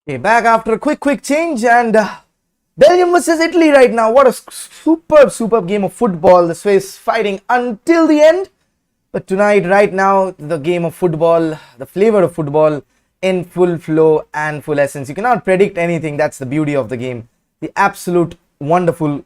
Okay, back after a quick change, and Belgium versus Italy right now. What a superb game of football. The Swiss fighting until the end. But tonight, right now, the game of football, the flavor of football in full flow and full essence. You cannot predict anything. That's the beauty of the game. The absolute wonderful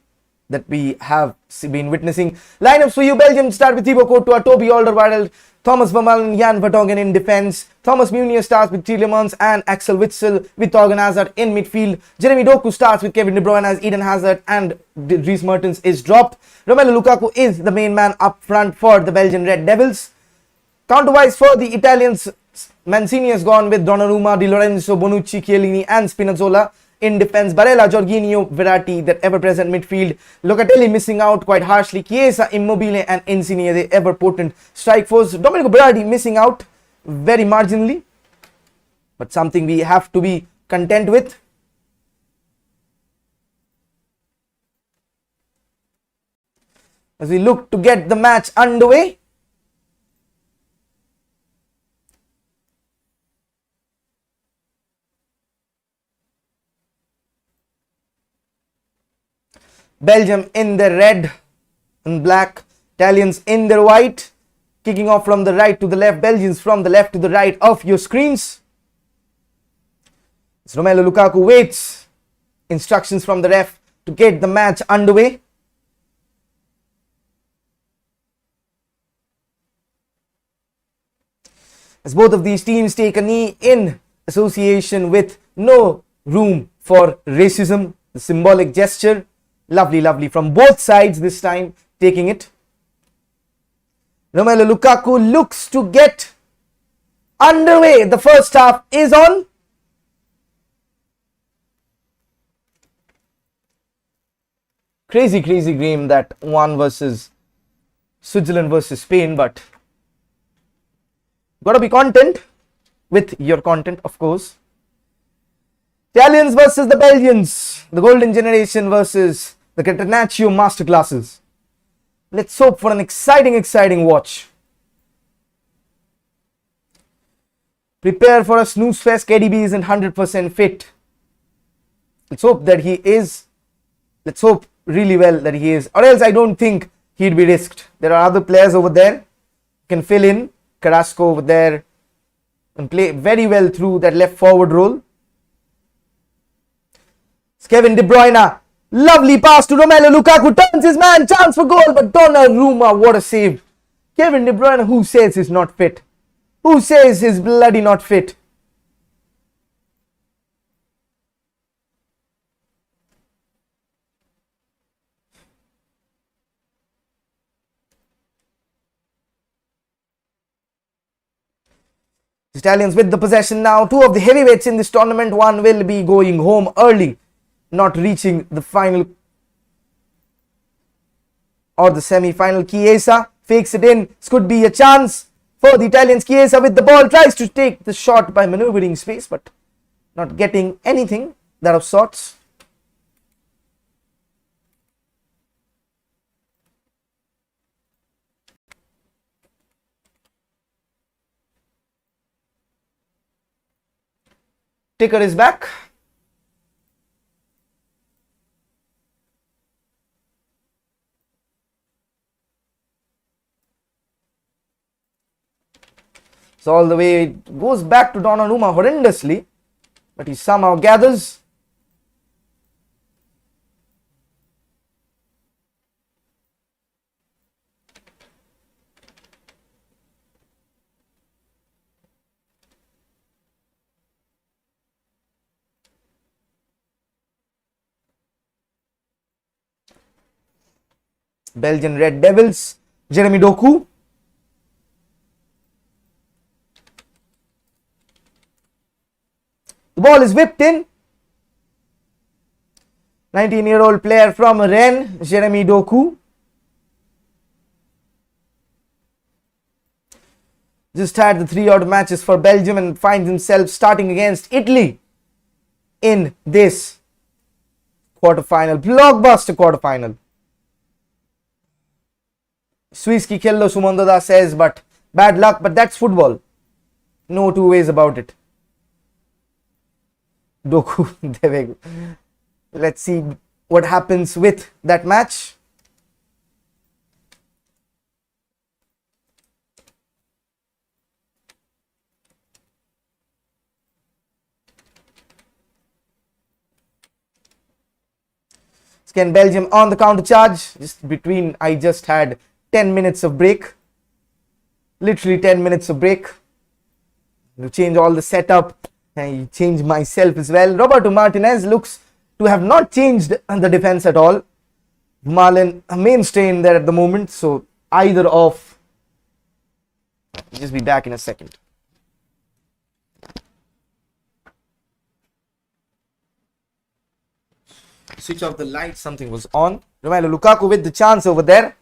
that we have been witnessing. Lineups for you: Belgium start with Thibaut Courtois, Toby Alderweireld, Thomas Vermaelen, Jan Vertonghen in defense. Thomas Meunier starts with Tielemans and Axel Witsel with Torgan Hazard in midfield. Jeremy Doku starts with Kevin De Bruyne as Eden Hazard, and Dries Mertens is dropped. Romelu Lukaku is the main man up front for the Belgian Red Devils. Counterwise for the Italians, Mancini has gone with Donnarumma, Di Lorenzo, Bonucci, Chiellini and Spinazzola. In defense, Barella, Jorginho, Verratti, that ever-present midfield. Locatelli missing out quite harshly. Chiesa, Immobile and Insigne, the ever-potent strike force. Domenico Berardi missing out very marginally, but something we have to be content with. As we look to get the match underway. Belgium in their red and black, Italians in their white. Kicking off from the right to the left, Belgians from the left to the right of your screens. As Romelu Lukaku waits instructions from the ref to get the match underway. As both of these teams take a knee in association with no room for racism, the symbolic gesture. Lovely from both sides this time, taking it. Romelu Lukaku looks to get underway. The first half is on. Crazy game, that one versus Switzerland versus Spain, but gotta be content with your content, of course. Italians versus the Belgians, the golden generation versus the Catenaccio masterclasses. Let's hope for an exciting watch. Prepare for a snooze fest. KDB isn't 100% fit. Let's hope that he is. Let's hope really well that he is, or else I don't think he'd be risked. There are other players over there who can fill in. Carrasco over there and play very well through that left forward role. It's Kevin De Bruyne. Lovely pass to Romelu Lukaku. Turns his man. Chance for goal. But Donnarumma, what a save. Kevin De Bruyne, who says he's not fit? Who says he's bloody not fit? Italians with the possession now. Two of the heavyweights in this tournament. One will be going home early, not reaching the final or the semi-final. Chiesa fakes it in. This could be a chance for the Italians. Chiesa with the ball, tries to take the shot by maneuvering space, but not getting anything that of sorts. Ticker is back. So all the way it goes back to Donnarumma horrendously, but he somehow gathers. Belgian Red Devils, Jeremy Doku. The ball is whipped in. 19-year-old player from Rennes, Jeremy Doku. Just had the 3 odd matches for Belgium and finds himself starting against Italy in this quarterfinal, blockbuster quarterfinal. Swiss ki khello, Sumandoda says, but bad luck, but that's football. No two ways about it. Doku. There we go. Let's see what happens with that match. Again, Belgium on the counter charge. I just had 10 minutes of break. Literally 10 minutes of break. To change all the setup. I change myself as well. Roberto Martinez looks to have not changed the defense at all. Marlon, a mainstay in there at the moment. So either of. I'll just be back in a second. Switch off the light, something was on. Romelu Lukaku with the chance over there.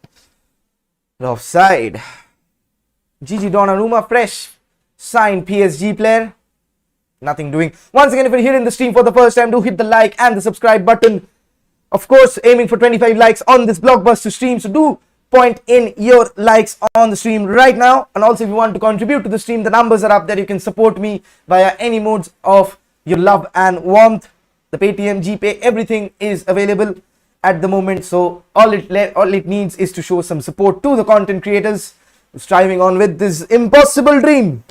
Offside. Gigi Donnarumma, fresh signed PSG player. Nothing doing. Once again, if you're here in the stream for the first time, do hit the like and the subscribe button. Of course, aiming for 25 likes on this blockbuster stream. So do point in your likes on the stream right now. And also, if you want to contribute to the stream, the numbers are up there. You can support me via any modes of your love and warmth. The Paytm, GPay, everything is available at the moment. So all it needs is to show some support to the content creators striving on with this impossible dream.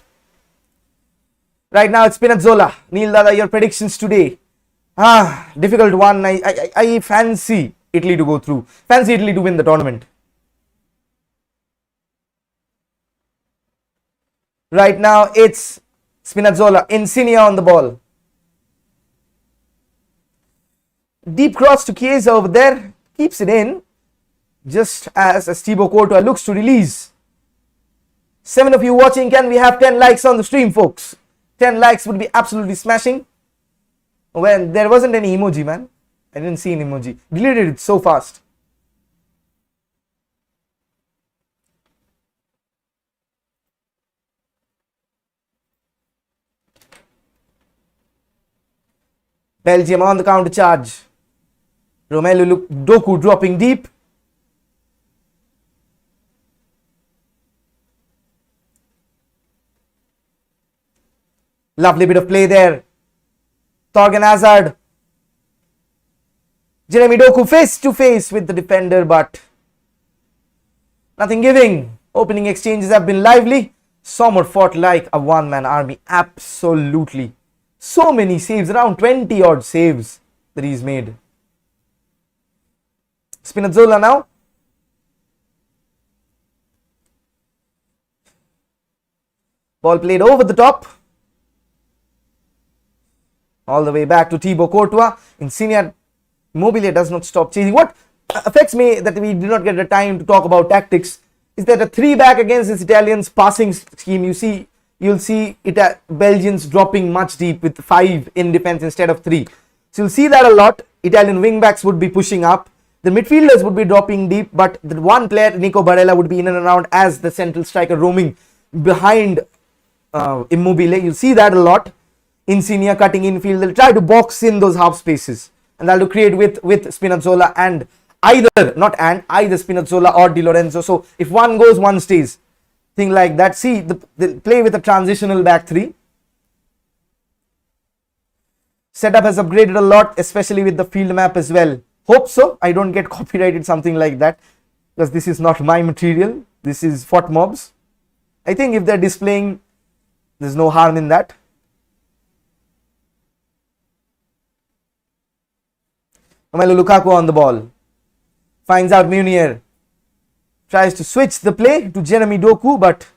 Right now it's Spinazzola. Neil Dada, your predictions today. Difficult one. I fancy Italy to go through. Fancy Italy to win the tournament. Right now it's Spinazzola. Insigne on the ball. Deep cross to Chiesa over there. Keeps it in. Just as Thibaut Courtois looks to release. 7 of you watching. Can we have 10 likes on the stream, folks? 10 likes would be absolutely smashing. Well, there wasn't any emoji, man. I didn't see an emoji. Deleted it so fast. Belgium on the counter charge. Romelu Lukaku dropping deep. Lovely bit of play there. Thorgan Hazard. Jeremy Doku face to face with the defender, but nothing giving. Opening exchanges have been lively. Sommer fought like a one-man army. Absolutely. So many saves, around 20 odd saves that he's made. Spinazzola now. Ball played over the top. All the way back to Thibaut Courtois. Insigne, Immobile does not stop chasing. What affects me that we did not get the time to talk about tactics is that a 3-back against this Italians passing scheme, you'll see it Belgians dropping much deep with 5 in defense instead of 3. So you'll see that a lot. Italian wingbacks would be pushing up. The midfielders would be dropping deep, but the one player, Nico Barella, would be in and around as the central striker roaming behind Immobile. You'll see that a lot. Insigne cutting infield. They'll try to box in those half spaces. And that'll create with Spinazzola and either Spinazzola or Di Lorenzo. So if one goes, one stays. Thing like that. See, they'll play with a transitional back 3. Setup has upgraded a lot, especially with the field map as well. Hope so. I don't get copyrighted something like that, because this is not my material. This is FOTMob's. I think if they're displaying, there's no harm in that. Romelu Lukaku on the ball. Finds out Meunier. Tries to switch the play to Jeremy Doku, but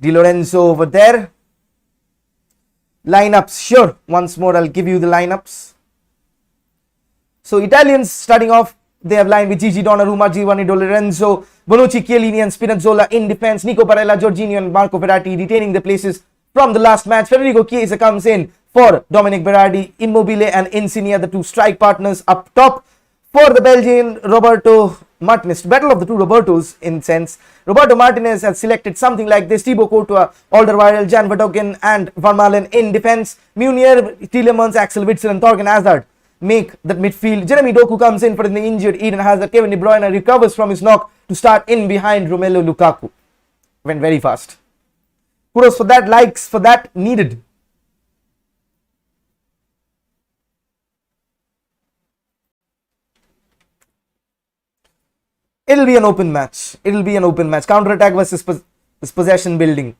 Di Lorenzo over there. Lineups, sure. Once more, I'll give you the lineups. So Italians starting off, they have lined with Gigi Donnarumma, Giovanni Di Lorenzo, Bonucci, Chiellini and Spinazzola in defense. Nico Barella, Jorginho and Marco Verratti retaining the places from the last match. Federico Chiesa comes in for Dominic Berardi. Immobile and Insigne, the 2 strike partners up top. For the Belgian, Roberto Martinez, battle of the 2 Robertos in sense. Roberto Martinez has selected something like this: Thibaut Courtois, Alderweireld, Jan Vertonghen and Van Malen in defense. Meunier, Tielemans, Axel Witsel and Thorgan Hazard make that midfield. Jeremy Doku comes in for the injured Eden Hazard. Kevin De Bruyne recovers from his knock to start in behind Romelu Lukaku. Went very fast. Kudos for that, likes for that, needed. It'll be an open match. It'll be an open match. Counter-attack versus possession building.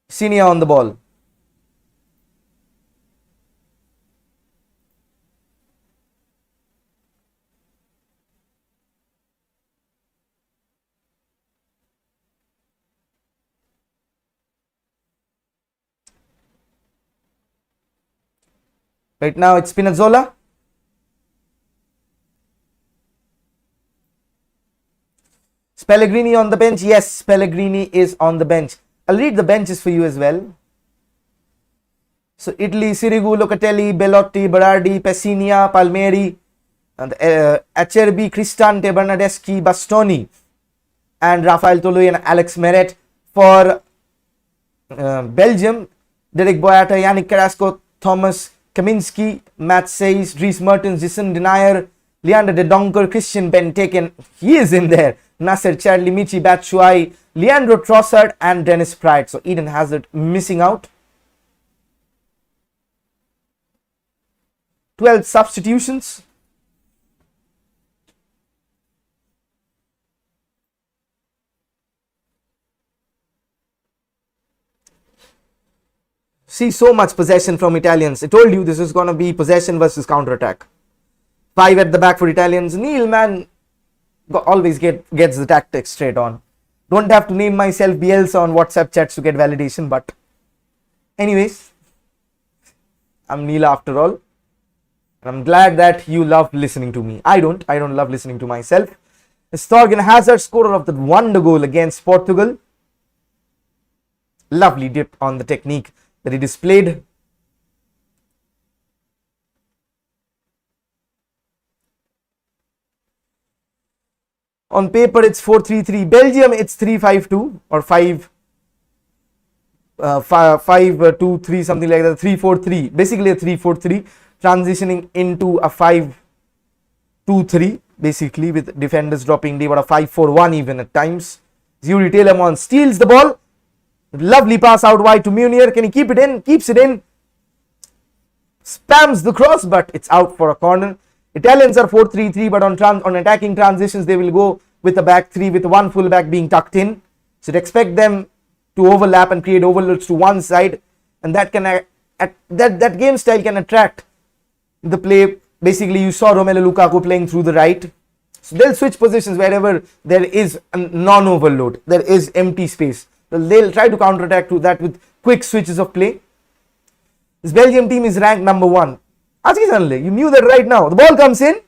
Senior on the ball. Right now it's Spinazzola. Pellegrini on the bench. Yes, Pellegrini is on the bench. I'll read the benches for you as well. So Italy, Sirigu, Locatelli, Belotti, Berardi, Pessina, Palmieri, and Acerbi, Cristante, Bernardeschi, Bastoni, and Rafael Toloi and Alex Meret. For Belgium, Derek Boyata, Yannick Carrasco, Thomas Kaminski, Matt Sayes, Dries Mertens, Jason Denier, Leander de Donker, Christian Benteke, he is in there. Nasser Chadli, Michi Batshuayi, Leandro Trossard, and Dennis Praet. So Eden Hazard missing out. 12 substitutions. See, so much possession from Italians. I told you this is going to be possession versus counter-attack. 5 at the back for Italians. Neil, man, always gets the tactics straight on. Don't have to name myself Bielsa on WhatsApp chats to get validation, but anyways, I'm Neil after all. And I'm glad that you love listening to me. I don't love listening to myself. Thorgan Hazard, scorer of the wonder goal against Portugal. Lovely dip on the technique that he displayed. On paper, it's 4-3-3. Belgium, it's 3-5-2 or 5-2-3, something like that. 3-4-3. Basically a 3-4-3, transitioning into a 5-2-3, basically, with defenders dropping deep, or a 5-4-1 even at times. Yuri Telemans steals the ball. Lovely pass out wide to Munir. Can he keep it in? Keeps it in. Spams the cross, but it's out for a corner. Italians are 4-3-3, but on attacking transitions, they will go with a back three, with one full back being tucked in. So expect them to overlap and create overloads to one side, and that can that game style can attract the play. Basically, you saw Romelu Lukaku playing through the right. So they'll switch positions wherever there is a non-overload, there is empty space. So they'll try to counterattack to that with quick switches of play. This Belgium team is ranked number 1. You knew that right now. The ball comes in.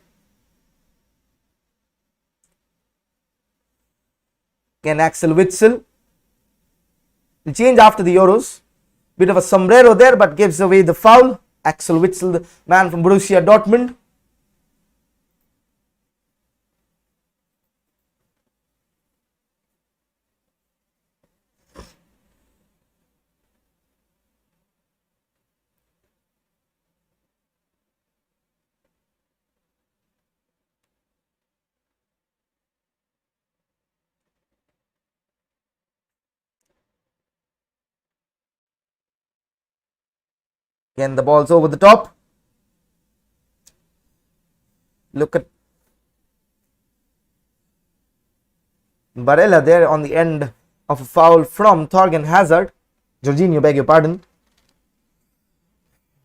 Again, Axel Witsel. The change after the Euros. Bit of a sombrero there, but gives away the foul. Axel Witsel, the man from Borussia Dortmund. Again, the ball's over the top. Look at Barella there on the end of a foul from Thorgan Hazard. Jorginho, beg your pardon.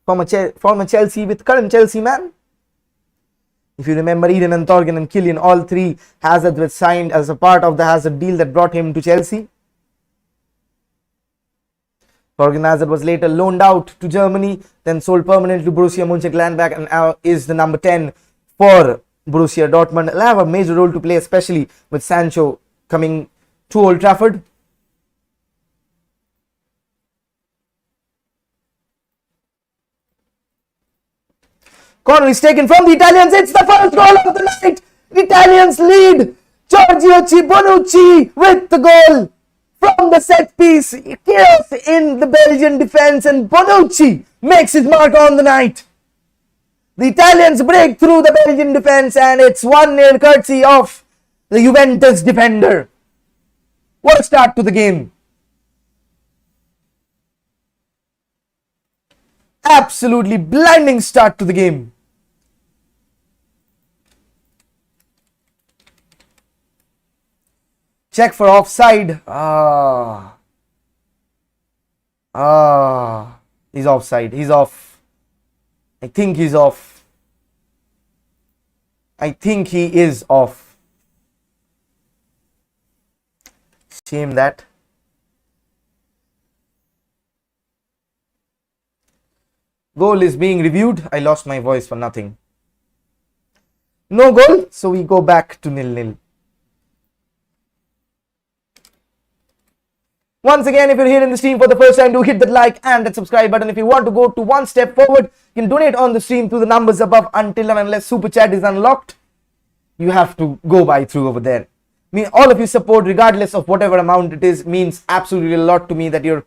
Former Chelsea with current Chelsea man. If you remember, Eden and Thorgan and Kylian, all three Hazard were signed as a part of the Hazard deal that brought him to Chelsea. Thorgan Hazard was later loaned out to Germany, then sold permanently to Borussia Mönchengladbach, and now is the number 10 for Borussia Dortmund. He'll have a major role to play, especially with Sancho coming to Old Trafford. Corner is taken from the Italians. It's the first goal of the night. The Italians lead. Giorgio Bonucci with the goal. From the set piece, chaos in the Belgian defense, and Bonucci makes his mark on the night. The Italians break through the Belgian defense, and it's 1-0 courtesy of the Juventus defender. What a start to the game. absolutely blinding start to the game. Check for offside. He's offside. He's off. I think he's off. I think he is off. Shame that. Goal is being reviewed. I lost my voice for nothing. No goal, so we go back to 0-0. Once again, if you're here in the stream for the first time, do hit that like and that subscribe button. If you want to go to one step forward, you can donate on the stream through the numbers above. Until and unless super chat is unlocked, you have to go by through over there. All of your support, regardless of whatever amount it is, means absolutely a lot to me, that you're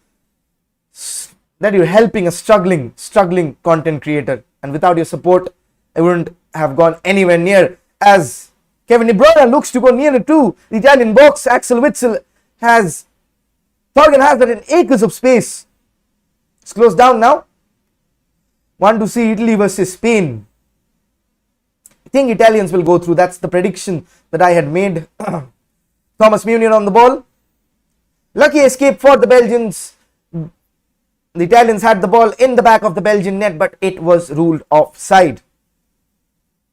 helping a struggling content creator. And without your support, I wouldn't have gone anywhere near. As Kevin De Bruyne looks to go nearer to the Italian box, Axel Witsel has Thorgan Hazard in acres of space. It's closed down now. Want to see Italy versus Spain. I think Italians will go through. That's the prediction that I had made. Thomas Meunier on the ball. Lucky escape for the Belgians. The Italians had the ball in the back of the Belgian net, but it was ruled offside.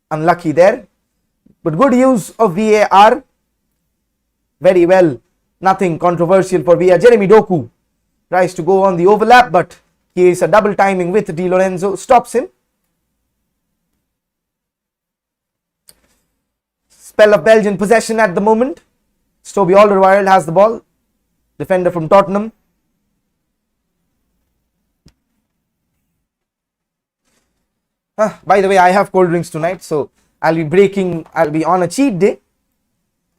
Unlucky there. But good use of VAR. Very well. Nothing controversial for VAR. Jeremy Doku tries to go on the overlap, but he is a double timing with Di Lorenzo. Stops him. Spell of Belgian possession at the moment. Toby Alderweireld has the ball. Defender from Tottenham. By the way, I have cold drinks tonight, so I'll be on a cheat day.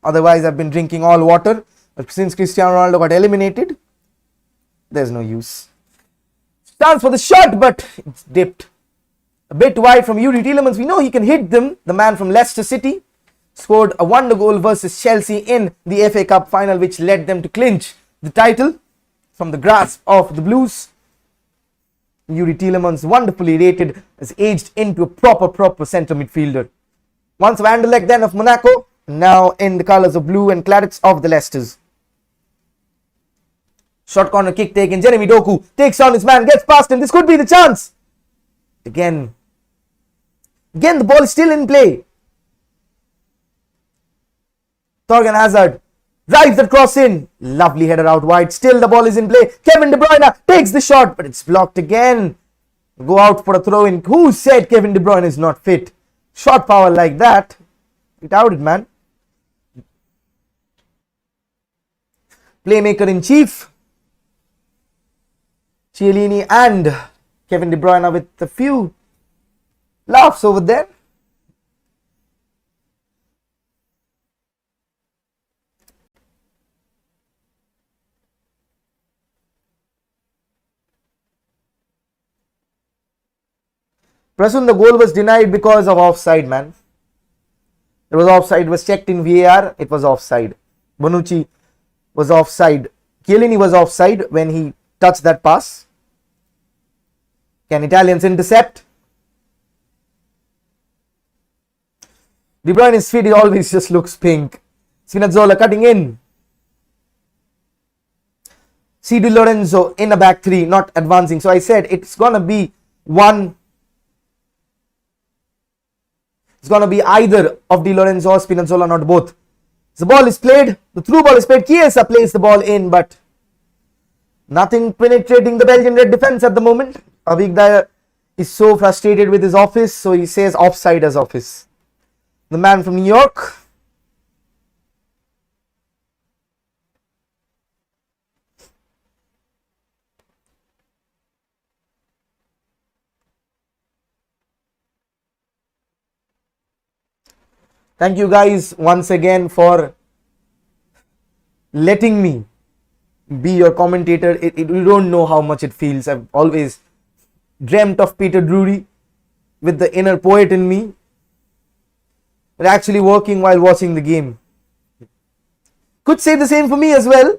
Otherwise, I've been drinking all water. But since Cristiano Ronaldo got eliminated, there's no use. Chance for the shot, but it's dipped. A bit wide from Yuri Tielemans. We know he can hit them. The man from Leicester City scored a wonder goal versus Chelsea in the FA Cup final, which led them to clinch the title from the grasp of the Blues. Yuri Tielemans, wonderfully rated, has aged into a proper centre midfielder. Once Van der Leck, then of Monaco, now in the colours of blue and clarets of the Leicesters. Short corner kick taken. Jeremy Doku takes on his man, gets past him. This could be the chance. Again, the ball is still in play. Thorgan Hazard drives the cross in. Lovely header out wide. Still the ball is in play. Kevin De Bruyne takes the shot, but it's blocked again. Go out for a throw in. Who said Kevin De Bruyne is not fit? Shot power like that. Get out it, man. Playmaker in chief. Chiellini and Kevin De Bruyne with a few laughs over there. Prasun, the goal was denied because of offside, man. It was offside. It was checked in VAR. It was offside. Bonucci was offside. Chiellini was offside when he touched that pass. Can Italians intercept? De Bruyne's feet, he always just looks pink. Spinazzola cutting in. C. Di Lorenzo in a back three, not advancing. So I said it's going to be one. It's going to be either of Di Lorenzo or Spinazzola, not both. The ball is played. The through ball is played. Chiesa plays the ball in, but nothing penetrating the Belgian red defense at the moment. Avik Dyer is so frustrated with his office, so he says offside as office. The man from New York. Thank you guys once again for letting me be your commentator. You don't know how much it feels. I've always dreamt of Peter Drury with the inner poet in me, but actually working while watching the game. Could say the same for me as well.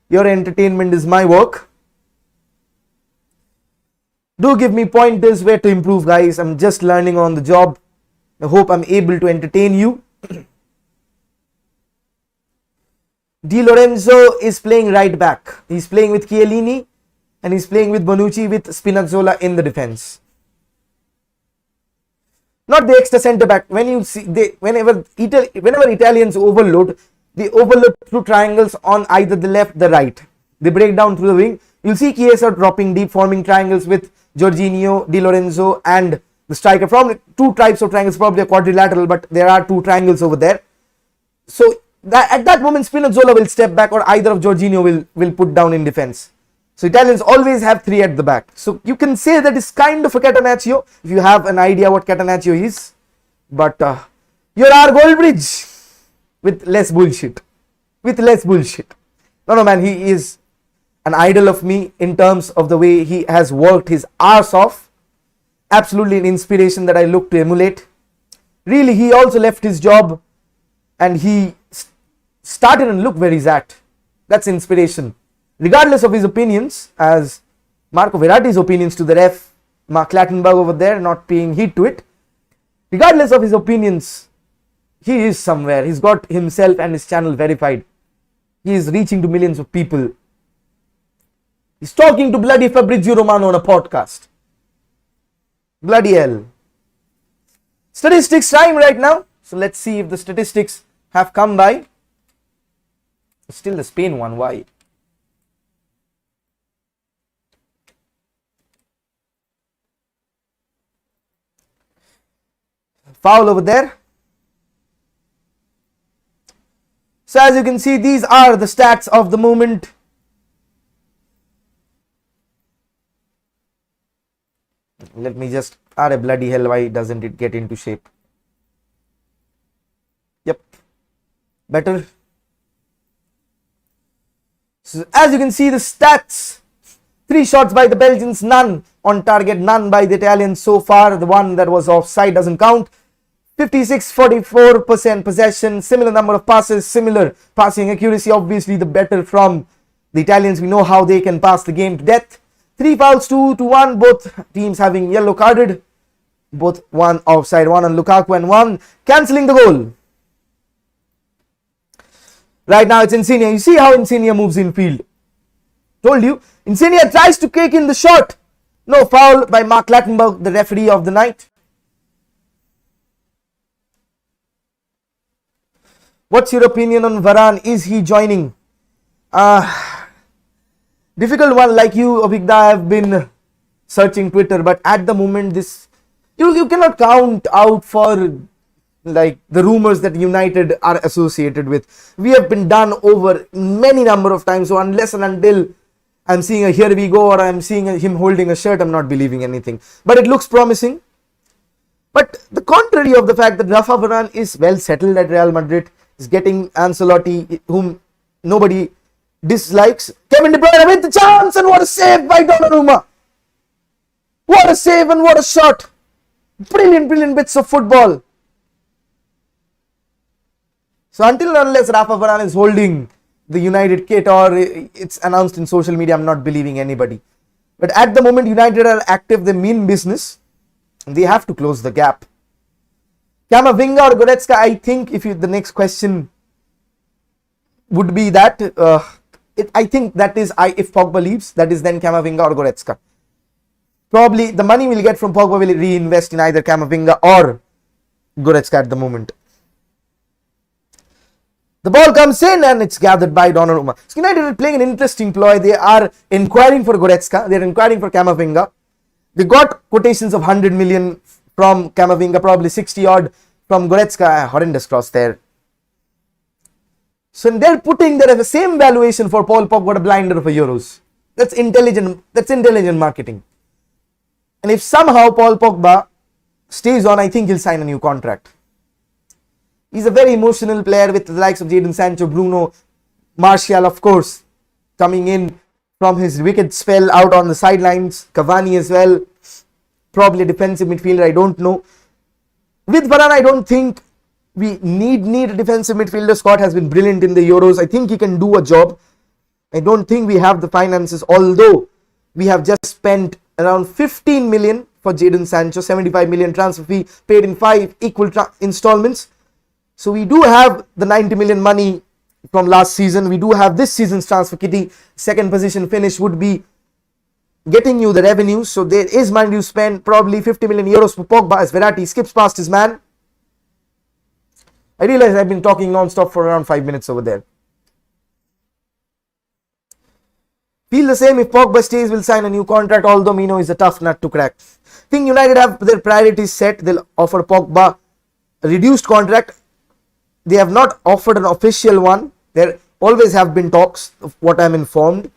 Your entertainment is my work. Do give me pointers where to improve, guys. I'm just learning on the job. I hope I'm able to entertain you. Di Lorenzo is playing right back. He's playing with Chiellini and he's playing with Bonucci with Spinazzola in the defense. Not the extra centre back. When you see, whenever Italians overload, they overload through triangles on either the left, the right. They break down through the wing. You'll see Chiesa dropping deep, forming triangles with Jorginho, Di Lorenzo, and the striker. From two types of triangles, probably a quadrilateral, but there are two triangles over there. So at that moment, Spinazzola will step back, or either of Jorginho will put down in defense. So Italians always have three at the back. So you can say that it's kind of a Catenaccio, if you have an idea what Catenaccio is. But you're our Goldbridge with less bullshit. No, man, he is an idol of me in terms of the way he has worked his arse off. Absolutely an inspiration that I look to emulate. Really, he also left his job and he started and look where he's at. That's inspiration. Regardless of his opinions, as Marco Verratti's opinions to the ref, Mark Clattenburg over there not paying heed to it. Regardless of his opinions, he is somewhere. He's got himself and his channel verified. He is reaching to millions of people. He's talking to bloody Fabrizio Romano on a podcast. Bloody hell. Statistics time right now. So let's see if the statistics have come by. Still the Spain one. Why? Foul over there. So as you can see, these are the stats of the moment. Let me just, bloody hell, why doesn't it get into shape? Yep, better. So as you can see, the stats: 3 shots by the Belgians, none on target, none by the Italians so far. The one that was offside doesn't count. 56-44% possession, similar number of passes, similar passing accuracy. Obviously, the better from the Italians. We know how they can pass the game to death. 3 fouls, 2-1. Both teams having yellow carded. Both one offside, one on Lukaku and one cancelling the goal. Right now it's Insigne. You see how Insigne moves in field. Told you. Insigne tries to kick in the shot. No foul by Mark Clattenburg, the referee of the night. What's your opinion on Varane? Is he joining? Difficult one, like you, Abhigda. I have been searching Twitter, but at the moment, this you cannot count out for like the rumors that United are associated with. We have been done over many number of times. So unless and until I'm seeing a here we go or I'm seeing him holding a shirt, I'm not believing anything. But it looks promising. But the contrary of the fact that Rafa Varane is well settled at Real Madrid, is getting Ancelotti, whom nobody dislikes. Kevin De Bruyne with the chance, and what a save by Donnarumma. What a save and what a shot. Brilliant bits of football. So until and unless Rafa Varane is holding the United kit or it's announced in social media, I'm not believing anybody. But at the moment, United are active, they mean business. They have to close the gap. Camavinga or Goretzka, I think if the next question would be that, I think that is, if Pogba leaves, that is then Camavinga or Goretzka. Probably the money we'll get from Pogba will reinvest in either Camavinga or Goretzka at the moment. The ball comes in and it's gathered by Donnarumma. So United are playing an interesting ploy. They are inquiring for Goretzka. They are inquiring for Camavinga. They got quotations of 100 million from Camavinga, probably 60 odd from Goretzka. Horrendous cross there. So they're putting the same valuation for Paul Pogba, a blinder for Euros. That's intelligent. That's intelligent marketing. And if somehow Paul Pogba stays on, I think he'll sign a new contract. He's a very emotional player with the likes of Jadon Sancho, Bruno, Martial, of course, coming in from his wicked spell out on the sidelines. Cavani as well. Probably a defensive midfielder, I don't know. With Varane, I don't think we need a defensive midfielder. Scott has been brilliant in the Euros. I think he can do a job. I don't think we have the finances, although we have just spent around 15 million for Jadon Sancho, 75 million transfer fee paid in 5 equal installments. So we do have the 90 million money from last season. We do have this season's transfer kitty. Second position finish would be getting you the revenue. So there is money to spend, probably 50 million euros for Pogba as Verratti skips past his man. I realize I've been talking non-stop for around 5 minutes over there. Feel the same if Pogba stays, will sign a new contract, although Mino is a tough nut to crack. Think United have their priorities set. They'll offer Pogba a reduced contract. They have not offered an official one. There always have been talks, of what I'm informed.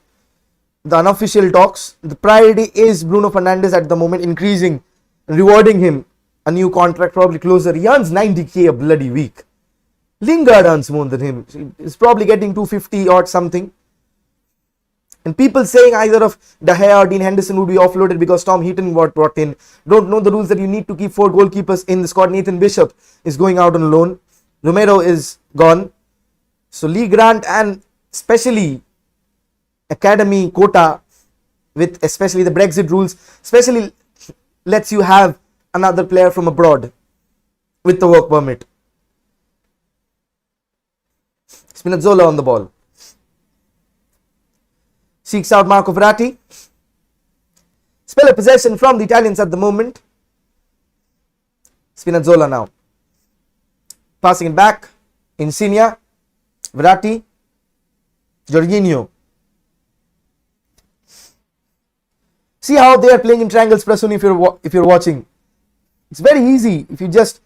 The unofficial talks. The priority is Bruno Fernandes at the moment, increasing, rewarding him a new contract, probably closer. He earns 90k a bloody week. Lingard earns more than him. He's probably getting 250 or something. And people saying either of De Gea or Dean Henderson would be offloaded because Tom Heaton got brought in. Don't know the rules that you need to keep 4 goalkeepers in the squad. Nathan Bishop is going out on loan. Romero is gone. So Lee Grant and especially academy quota, with especially the Brexit rules, especially lets you have another player from abroad with the work permit. Spinazzola on the ball. Seeks out Marco Verratti. Spell a possession from the Italians at the moment. Spinazzola now. Passing it back. Insigne. Verratti. Jorginho. See how they are playing in triangles, Prasun, if you're watching. It's very easy. If you just,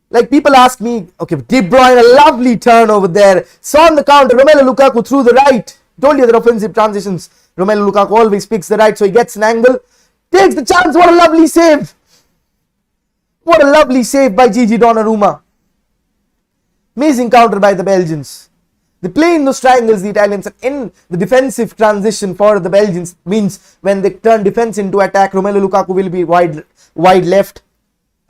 like people ask me, okay, De Bruyne, a lovely turn over there. Saw on the counter, Romelu Lukaku through the right. Told you that offensive transitions, Romelu Lukaku always picks the right, so he gets an angle. Takes the chance, what a lovely save. What a lovely save by Gigi Donnarumma. Amazing counter by the Belgians. They play in those triangles, the Italians, and in the defensive transition for the Belgians means when they turn defense into attack, Romelu Lukaku will be wide left,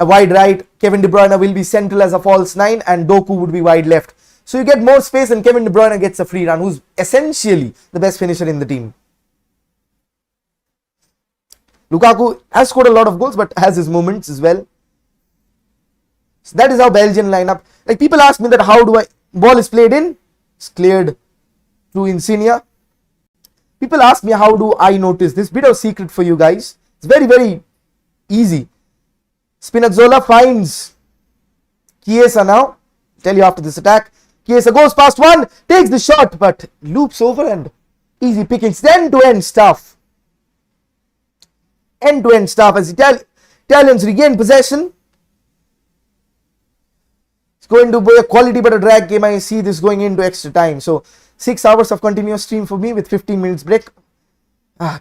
a wide right. Kevin De Bruyne will be central as a false 9, and Doku would be wide left. So you get more space, and Kevin De Bruyne gets a free run, who's essentially the best finisher in the team. Lukaku has scored a lot of goals, but has his moments as well. So that is how Belgian line up. Like people ask me that how do ball is played in? It's cleared through Insigne. People ask me how do I notice this? Bit of secret for you guys. It's very, very easy. Spinazzola finds Chiesa now. Tell you after this attack. Chiesa goes past one, takes the shot, but loops over and easy pickings. End-to-end stuff. End-to-end stuff as Italians regain possession. It's going to be a quality but a drag game. I see this going into extra time. So 6 hours of continuous stream for me with 15 minutes break.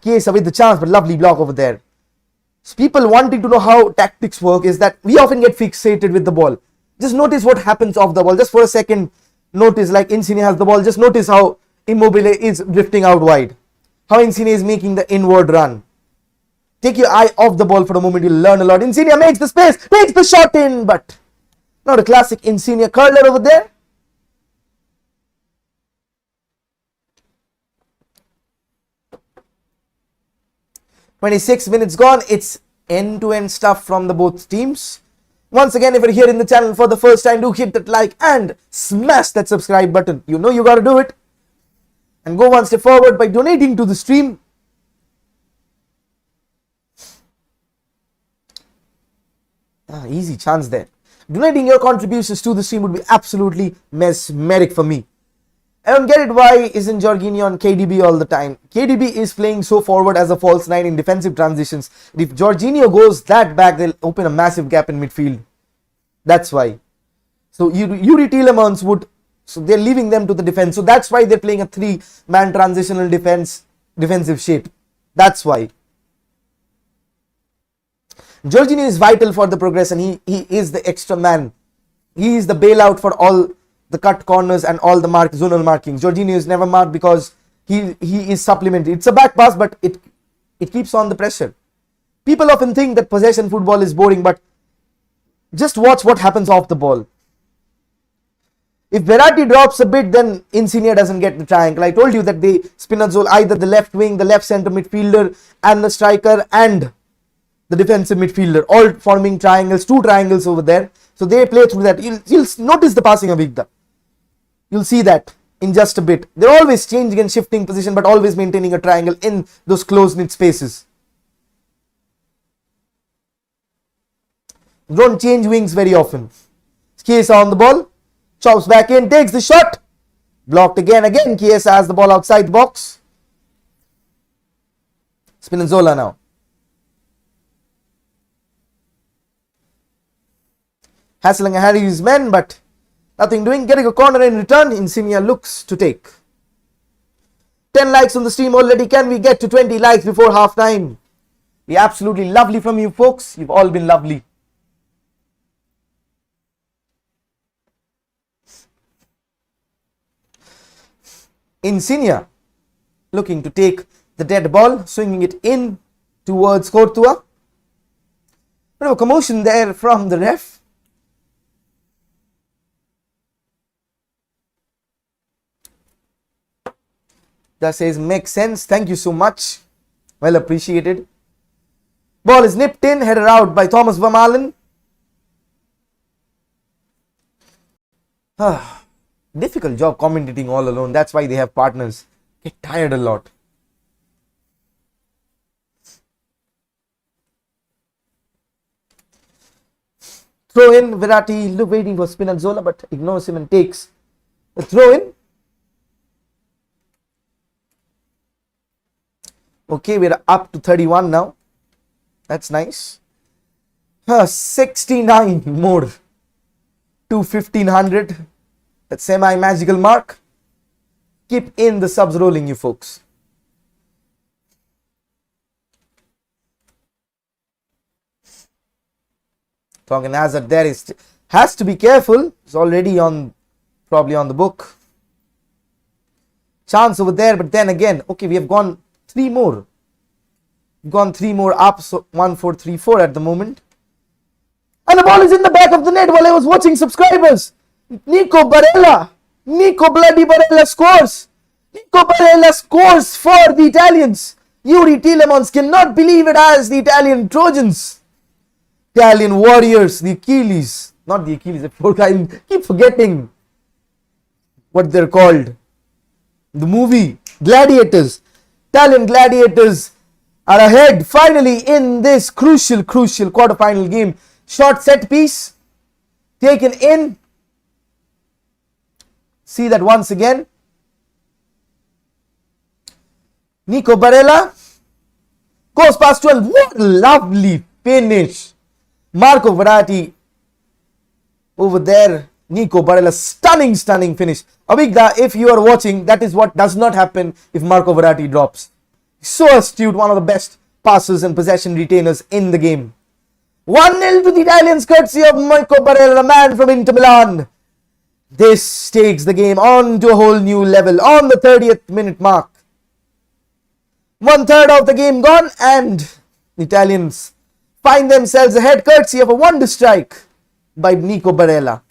Chiesa with the chance, but lovely block over there. So people wanting to know how tactics work is that we often get fixated with the ball. Just notice what happens off the ball. Just for a second, notice like Insigne has the ball. Just notice how Immobile is drifting out wide. How Insigne is making the inward run. Take your eye off the ball for a moment. You'll learn a lot. Insigne makes the space. Takes the shot in. But not a classic Insigne curler over there. "26 minutes gone." It's end-to-end stuff from the both teams. Once again, if you're here in the channel for the first time, do hit that like and smash that subscribe button. You know you gotta do it. And go one step forward by donating to the stream. Easy chance there. Donating your contributions to the stream would be absolutely mesmeric for me. I don't get it, why isn't Jorginho on KDB all the time? KDB is playing so forward as a false 9 in defensive transitions. If Jorginho goes that back, they'll open a massive gap in midfield. That's why. So Yuri Tielemans would, so they're leaving them to the defense. So that's why they're playing a 3-man transitional defensive shape. That's why. Jorginho is vital for the progress, and he is the extra man. He is the bailout for all the cut corners and all the zonal markings. Jorginho is never marked because he is supplementary. It's a back pass, but it keeps on the pressure. People often think that possession football is boring, but just watch what happens off the ball. If Verratti drops a bit, then Insigne doesn't get the triangle. I told you that the Spinazzola, either the left wing, the left center midfielder, and the striker, and the defensive midfielder, all forming triangles, 2 triangles over there. So they play through that. You'll notice the passing of Igda. You'll see that in just a bit. They're always changing and shifting position, but always maintaining a triangle in those close-knit spaces. Don't change wings very often. Chiesa on the ball. Chops back in, takes the shot. Blocked again. Chiesa has the ball outside the box. Spinazzola now. Hassling Harry's men, but nothing doing. Getting a corner in return. Insigne looks to take. 10 likes on the stream already. Can we get to 20 likes before half time? Be absolutely lovely from you folks. You've all been lovely. Insigne looking to take the dead ball, swinging it in towards Courtois. Bit of a commotion there from the ref. That says makes sense. Thank you so much. Well appreciated. Ball is nipped in, headed out by Thomas Vermaelen. Difficult job commentating all alone. That's why they have partners. Get tired a lot. Throw in. Verratti waiting for Spinazzola, but ignores him and takes the throw in. Okay, we're up to 31 now. That's nice. 69 more to 1500. That semi-magical mark. Keep in the subs rolling, you folks. Thorgan Hazard there has to be careful. It's already probably on the book. Chance over there, but then again, okay, we have gone 3 more. We've gone 3 more up, so 1-4-3-4 at the moment. And the ball is in the back of the net while I was watching, subscribers. Nico Barella bloody Barella scores. Nico Barella scores for the Italians. Yuri Tielemans cannot believe it as the Italian Trojans. Italian Warriors, the Achilles. Not the Achilles, I keep forgetting what they're called. The movie, Gladiators. Italian Gladiators are ahead finally in this crucial quarterfinal game. Short set piece taken in. See that once again. Nico Barella goes past 12. What a lovely finish. Marco Verratti over there. Nico Barella, stunning finish. Abhigda, if you are watching, that is what does not happen if Marco Verratti drops. So astute, one of the best passers and possession retainers in the game. 1-0 to the Italians, courtesy of Marco Barella, the man from Inter Milan. This takes the game on to a whole new level on the 30th minute mark. 1/3 of the game gone, and the Italians find themselves ahead courtesy of a wonder strike by Nico Barella.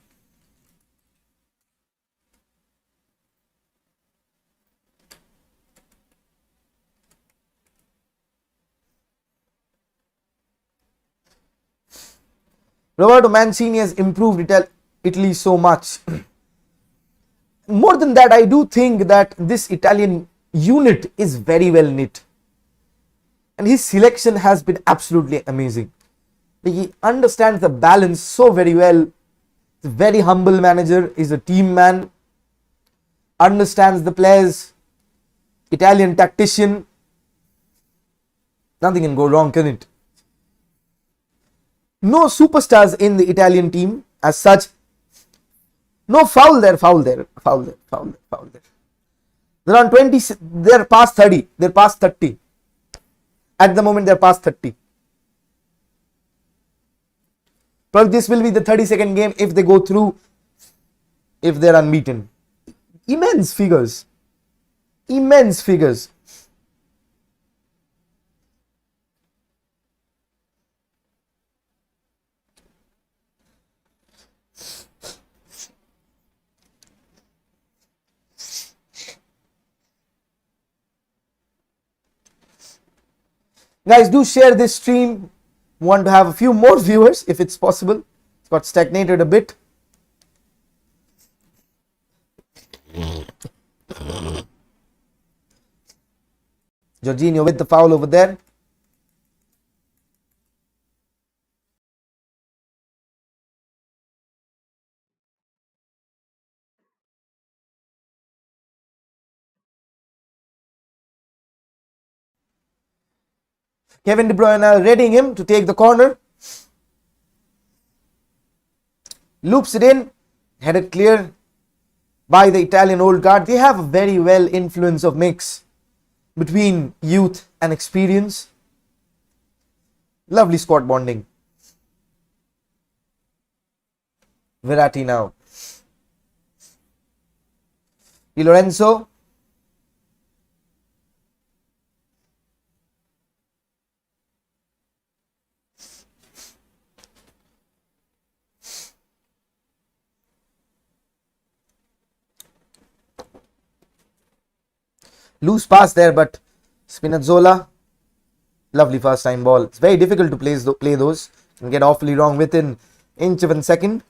Roberto Mancini has improved Italy so much. More than that, I do think that this Italian unit is very well knit. And his selection has been absolutely amazing. He understands the balance so very well. He's a very humble manager. He's a team man. Understands the players. Italian tactician. Nothing can go wrong, can it? No superstars in the Italian team as such. No foul there. They're on 20, they're past 30. They're past 30. At the moment, they're past 30. Probably this will be the 32nd game if they go through, if they're unbeaten. Immense figures. Guys, do share this stream. Want to have a few more viewers if it's possible. It's got stagnated a bit. Jorginho with the foul over there. Kevin De Bruyne readying him to take the corner. Loops it in. Headed clear by the Italian old guard. They have a very well influence of mix between youth and experience. Lovely squad bonding. Verratti now. Di Lorenzo. Loose pass there, but Spinazzola, lovely first time ball. It's very difficult to play those and get awfully wrong within inch of a second.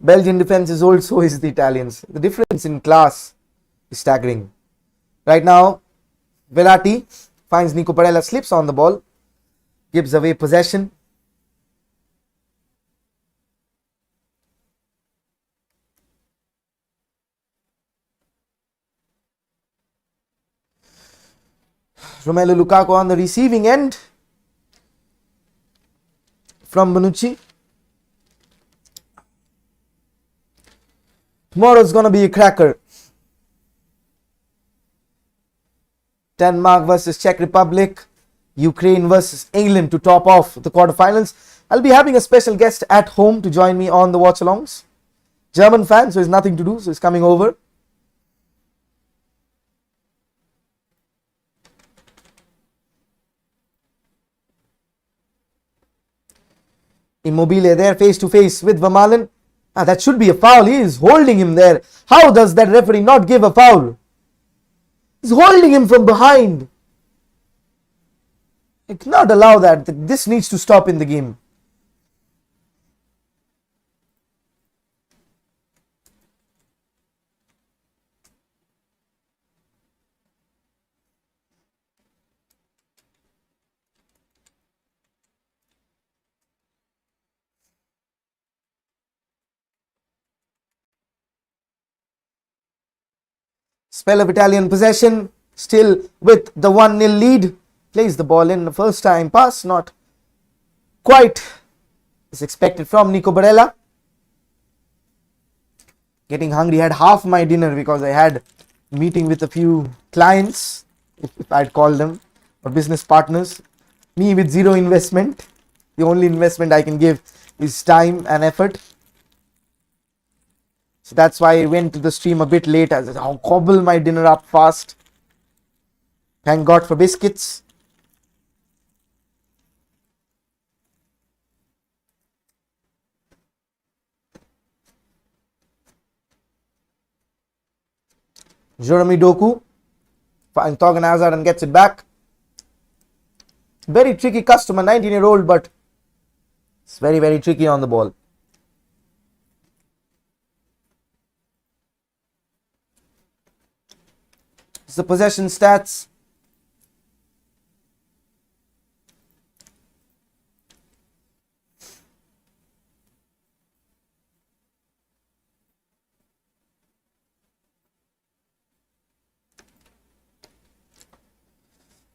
Belgian defense is also is the Italians. The difference in class is staggering. Right now, Verratti finds Nico Barella, slips on the ball, gives away possession. Romelu Lukaku on the receiving end from Bonucci. Tomorrow's going to be a cracker. Denmark versus Czech Republic. Ukraine versus England to top off the quarterfinals. I'll be having a special guest at home to join me on the watch-alongs. German fan, so he's nothing to do, so he's coming over. Immobile there face to face with Vermaelen. That should be a foul. He is holding him there. How does that referee not give a foul? He's holding him from behind. I cannot allow that. This needs to stop in the game. Spell of Italian possession, still with the 1-0 lead. Plays the ball in the first time pass, not quite as expected from Nico Barella. Getting hungry, had half my dinner because I had a meeting with a few clients, if I'd call them, or business partners. Me with zero investment. The only investment I can give is time and effort. So that's why I went to the stream a bit late. I said, I'll cobble my dinner up fast. Thank God for biscuits. Jeremy Doku finds Thorgan Hazard and gets it back. Very tricky customer, 19-year-old, but it's very, very tricky on the ball. It's the possession stats.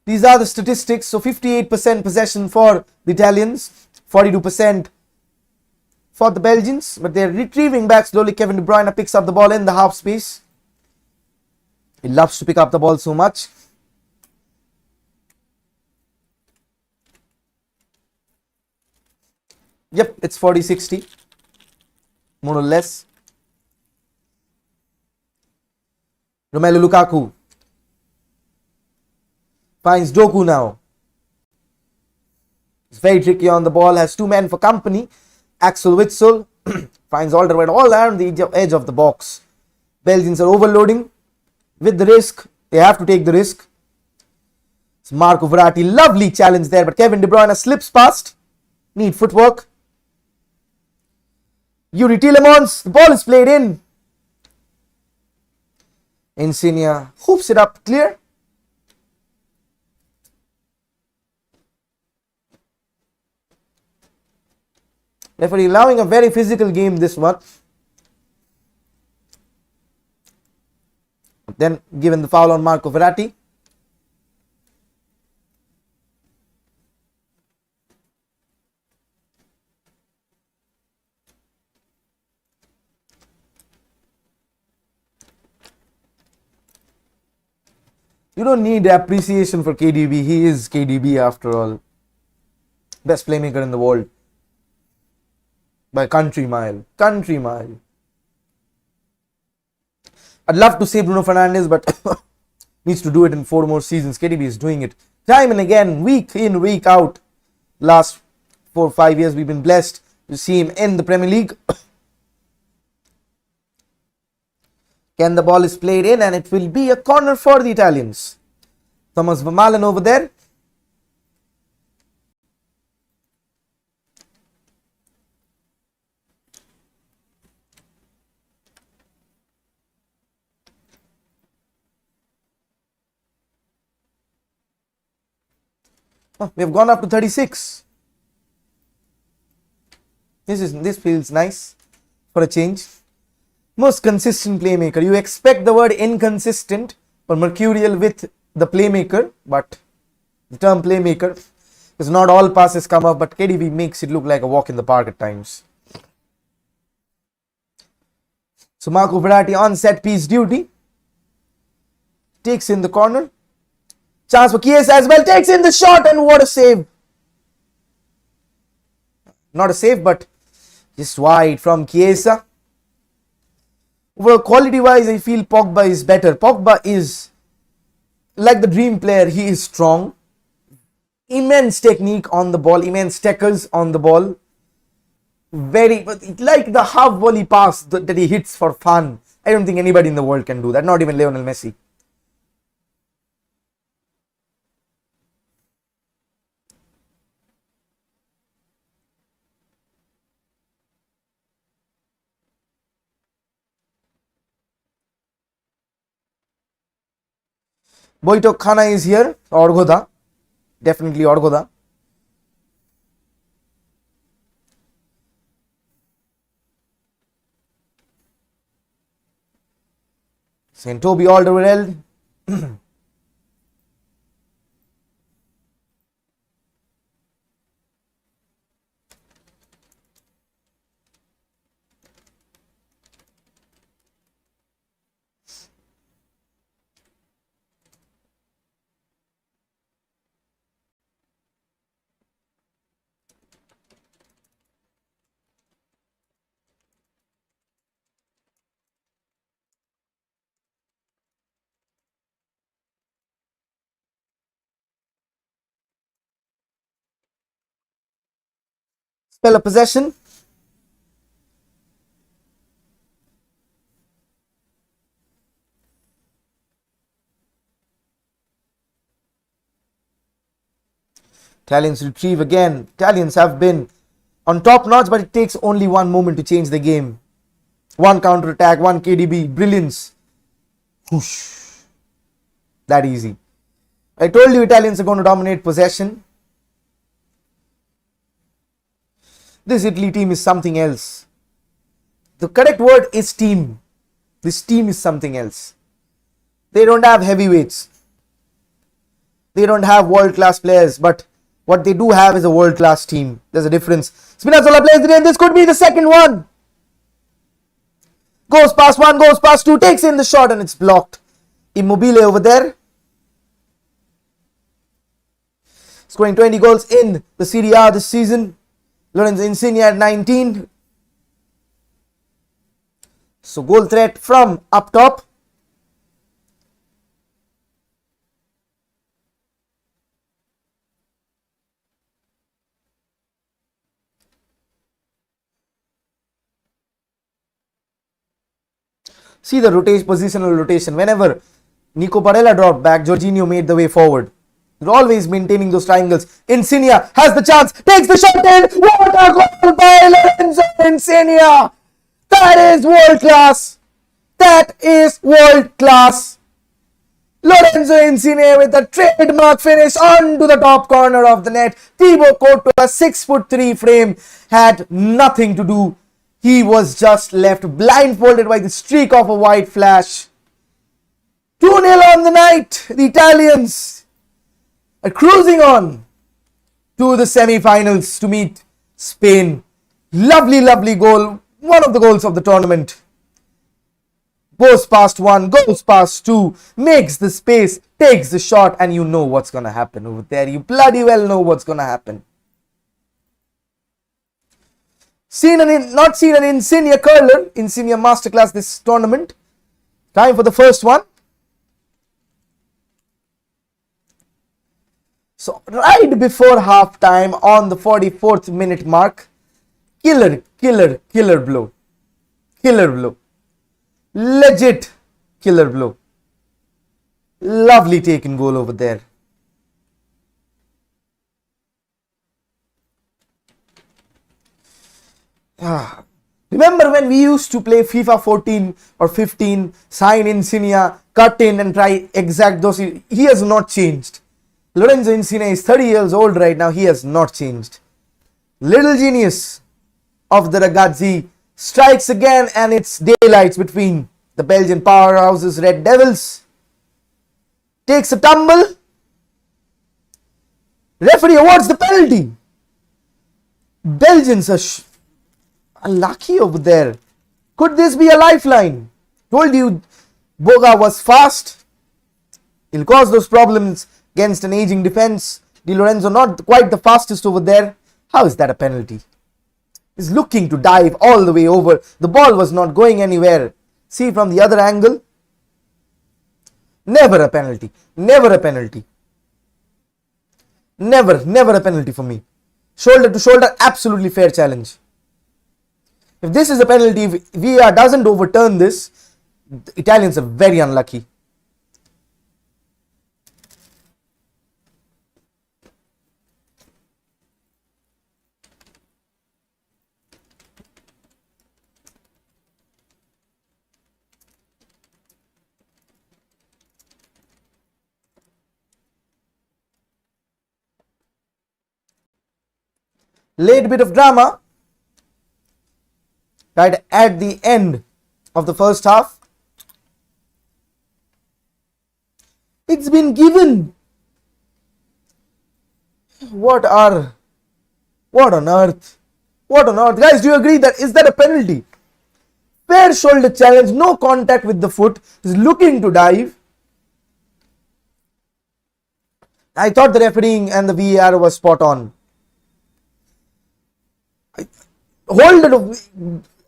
These are the statistics. So 58% possession for the Italians, 42% for the Belgians, but they're retrieving back slowly. Kevin De Bruyne picks up the ball in the half space. He loves to pick up the ball so much. Yep, it's 40-60, more or less. Romelu Lukaku finds Doku now. It's very tricky on the ball, has two men for company. Axel Witsel finds Alderweireld all around the edge of the box. Belgians are overloading. with the risk. They have to take the risk. It's Marco Verratti, lovely challenge there, but Kevin De Bruyne slips past. Neat footwork. Yuri Tielemans, the ball is played in. Insigne hoops it up clear. Referee allowing a very physical game this one. Then given the foul on Marco Verratti. You don't need appreciation for KDB. He is KDB after all. Best playmaker in the world. By country mile. Country mile. I'd love to say Bruno Fernandes, but needs to do it in 4 more seasons. KDB is doing it time and again, week in, week out. Last 4 or 5 years, we've been blessed to see him in the Premier League. Again, the ball is played in and it will be a corner for the Italians. Thomas Vermaelen over there. Oh, we have gone up to 36. This feels nice for a change. Most consistent playmaker. You expect the word inconsistent or mercurial with the playmaker, but the term playmaker, because not all passes come up, but KDB makes it look like a walk in the park at times. So Marco Verratti on set piece duty. Takes in the corner. Chance for Chiesa as well. Takes in the shot and what a save. Not a save, but just wide from Chiesa. Well, quality wise, I feel POGBA is better. POGBA is like the dream player. He is strong. Immense technique on the ball. Immense tackles on the ball. Very, like the half volley pass that he hits for fun. I don't think anybody in the world can do that. Not even Lionel Messi. Boito Khana is here. Orgoda. Definitely Orgoda. St. Toby Alderweireld. Spell of possession. Italians retrieve again. Italians have been on top notch, but it takes only one moment to change the game. One counter attack, one KDB, brilliance. Whoosh. That easy. I told you Italians are going to dominate possession. This Italy team is something else. The correct word is team. This team is something else. They don't have heavyweights. They don't have world-class players, but what they do have is a world-class team. There's a difference. Spinazzola plays it in. This could be the second one. Goes past one, goes past two, takes in the shot and it's blocked. Immobile over there. Scoring 20 goals in the Serie A this season. Lorenzo Insigne at 19. So goal threat from up top. See the rotation, positional rotation. Whenever Nico Barella dropped back. Jorginho made the way forward. They're always maintaining those triangles. Insigne has the chance. Takes the shot in. What a goal by Lorenzo Insigne. That is world class. That is world class. Lorenzo Insigne with the trademark finish onto the top corner of the net. Thibaut Courtois, 6'3" frame, had nothing to do. He was just left blindfolded by the streak of a white flash. 2-0 on the night. The Italians are cruising on to the semi-finals to meet Spain. Lovely, lovely goal. One of the goals of the tournament. Goes past one, goes past two, makes the space, takes the shot, and you know what's going to happen over there. You bloody well know what's going to happen. Not seen an Insigne curler, Insigne masterclass this tournament. Time for the first one. So right before half time on the 44th minute mark, killer blow. Killer blow. Legit killer blow. Lovely taken goal over there. Remember when we used to play FIFA 14 or 15, sign Insigne, cut in and try exact those. He has not changed. Lorenzo Insigne is 30 years old right now. He has not changed. Little genius of the ragazzi strikes again, and it's daylights between the Belgian powerhouses, Red Devils. Takes a tumble. Referee awards the penalty. Belgians are lucky over there. Could this be a lifeline? Told you Boga was fast. He'll cause those problems against an aging defense. Di Lorenzo not quite the fastest over there. How is that a penalty? Is looking to dive all the way over. The ball was not going anywhere. See from the other angle. Never a penalty. Never a penalty. Never a penalty for me. Shoulder to shoulder, absolutely fair challenge. If this is a penalty, if VAR doesn't overturn this, the Italians are very unlucky. Late bit of drama right at the end of the first half. It's been given. What on earth? What on earth? Guys, do you agree that is that a penalty? Fair shoulder challenge, no contact with the foot, is looking to dive. I thought the refereeing and the VAR was spot on. Hold it.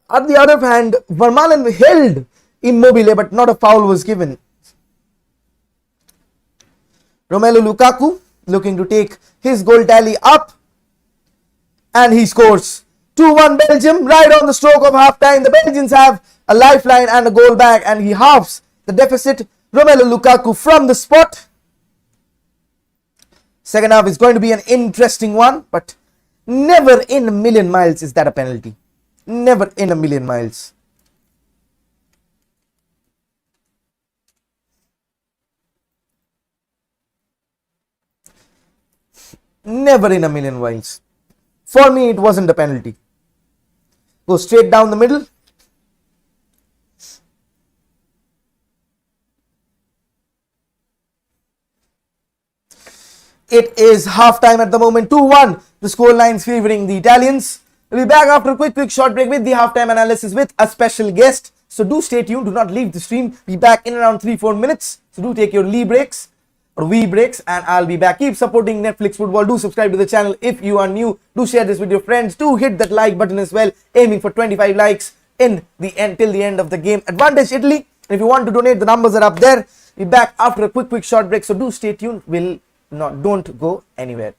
On the other hand, Vermaelen held Immobile, but not a foul was given. Romelu Lukaku looking to take his goal tally up, and he scores. 2-1 Belgium, right on the stroke of half time. The Belgians have a lifeline and a goal back, and he halves the deficit. Romelu Lukaku from the spot. Second half is going to be an interesting one, but never in a million miles is that a penalty. Never in a million miles. Never in a million miles. For me, it wasn't a penalty. Go straight down the middle. It is half time at the moment, 2-1. The score lines favoring the Italians. We'll be back after a quick short break with the halftime analysis with a special guest. So do stay tuned. Do not leave the stream. Be back in around 3-4 minutes. So do take your wee breaks, and I'll be back. Keep supporting Netflix football. Do subscribe to the channel if you are new. Do share this with your friends. Do hit that like button as well. Aiming for 25 likes in the end till the end of the game. Advantage Italy. If you want to donate, the numbers are up there. Be back after a quick short break. So do stay tuned. Don't go anywhere.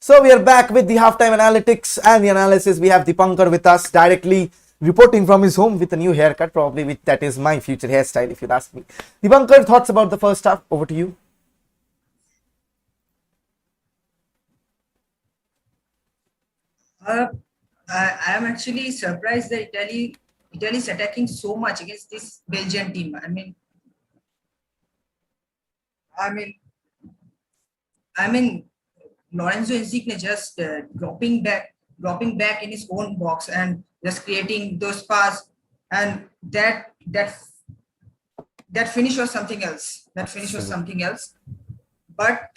So we are back with the halftime analytics and the analysis. We have Dipankar with us directly reporting from his home with a new haircut, probably with that is my future hairstyle if you'd ask me. Dipankar, thoughts about the first half? Over to you. Uh, I am actually surprised that Italy is attacking so much against this Belgian team. I mean, I mean, Lorenzo Insigne just dropping back in his own box and just creating those passes, and that finish was something else. That finish was something else. But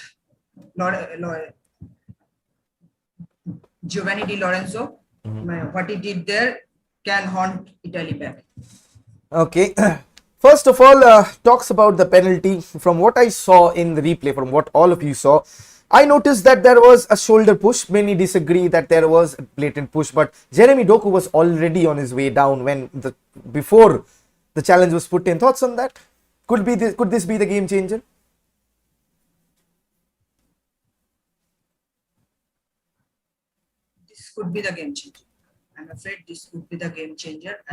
Giovanni Di Lorenzo, what he did there can haunt Italy back. Okay. First of all, talks about the penalty. From what I saw in the replay, from what all of you saw, I noticed that there was a shoulder push. Many disagree that there was a blatant push, but Jeremy Doku was already on his way down before the challenge was put in. Thoughts on that? Could this be the game changer? This could be the game changer. I'm afraid this could be the game changer.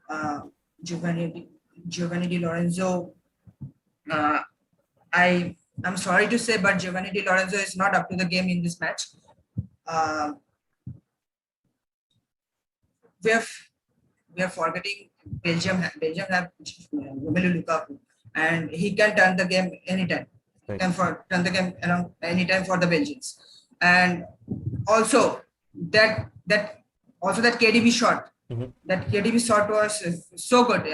Uh, Giovanni Di Lorenzo. I'm sorry to say, but Giovanni Di Lorenzo is not up to the game in this match. We are forgetting Belgium have Romelu Lukaku, and he can turn the game anytime. Right. Turn the game around anytime for the Belgians, and also that KDB shot. That KDB shot was so good.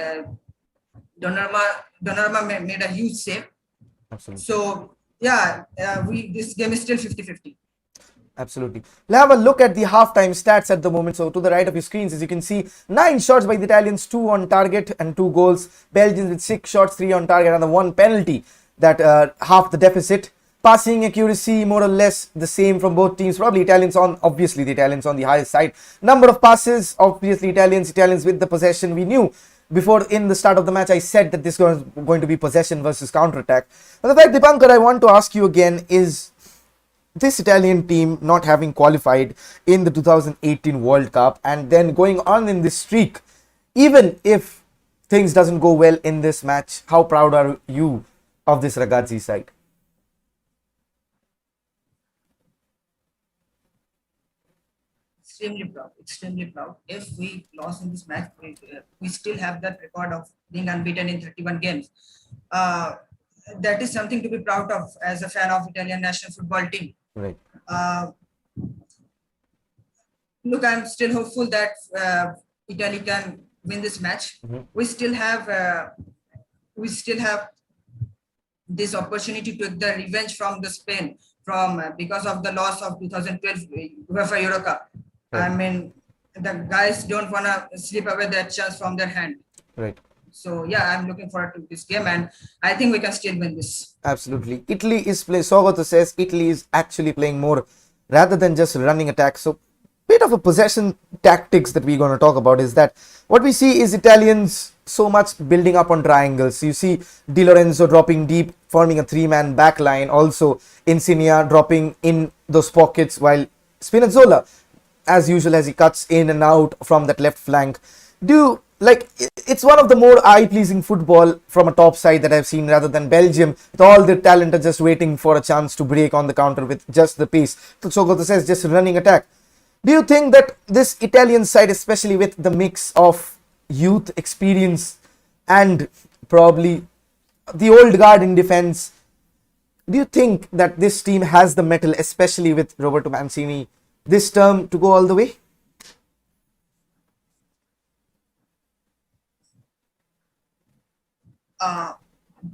Donnarumma made a huge save. Absolutely. So yeah, this game is still 50-50. Absolutely. We'll have a look at the halftime stats at the moment. So to the right of your screens, as you can see, 9 shots by the Italians, 2 on target and 2 goals. Belgians with 6 shots, 3 on target and the 1 penalty that half the deficit. Passing accuracy more or less the same from both teams. Probably obviously the Italians on the highest side. Number of passes, obviously Italians with the possession. We knew before in the start of the match, I said that this was going to be possession versus counter-attack. But the fact, Dipankar, I want to ask you again is this Italian team not having qualified in the 2018 World Cup and then going on in this streak, even if things doesn't go well in this match, how proud are you of this Ragazzi side? Extremely proud. If we lost in this match, we still have that record of being unbeaten in 31 games. That is something to be proud of as a fan of Italian national football team. Right. Look, I'm still hopeful that Italy can win this match. We still have this opportunity to take the revenge from the Spain because of the loss of 2012 UEFA Euro Cup. Right. I mean, the guys don't want to slip away that chance from their hand. Right. So yeah, I'm looking forward to this game, and I think we can still win this. Absolutely. Italy is playing. Sogoto says Italy is actually playing more rather than just running attacks. So, bit of a possession tactics that we're going to talk about is that what we see is Italians so much building up on triangles. You see Di Lorenzo dropping deep, forming a 3-man back line. Also, Insigne dropping in those pockets, while Spinazzola, as usual, as he cuts in and out from that left flank. It's one of the more eye-pleasing football from a top side that I've seen rather than Belgium, with all the talent are just waiting for a chance to break on the counter with just the pace. So Sogoto says just running attack. Do you think that this Italian side, especially with the mix of youth, experience and probably the old guard in defense, do you think that this team has the mettle, especially with Roberto Mancini, this term to go all the way?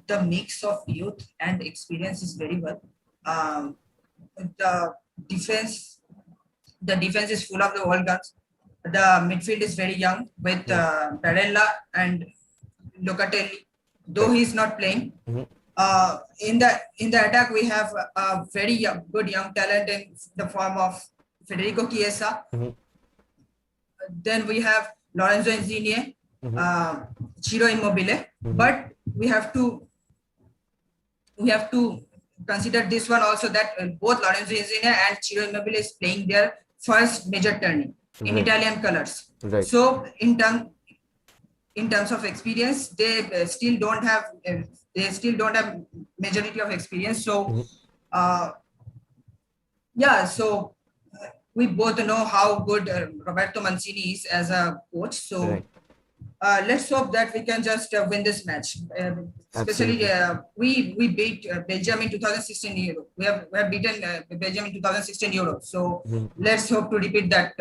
The mix of youth and experience is very well. The defense is full of the old guns. The midfield is very young with Barella and Locatelli, though he's not playing. In the attack, we have a very good young talent in the form of Federico Chiesa. Then we have Lorenzo Insigne, Ciro Immobile, but we have to consider this one also, that both Lorenzo Insigne and Ciro Immobile is playing their first major turning in Italian colors. Right. So in terms of experience, they still don't have majority of experience. So yeah, so we both know how good Roberto Mancini is as a coach. So let's hope that we can just win this match. Especially we beat Belgium in 2016 Euro. We have beaten Belgium in 2016 Euro. So let's hope to repeat that.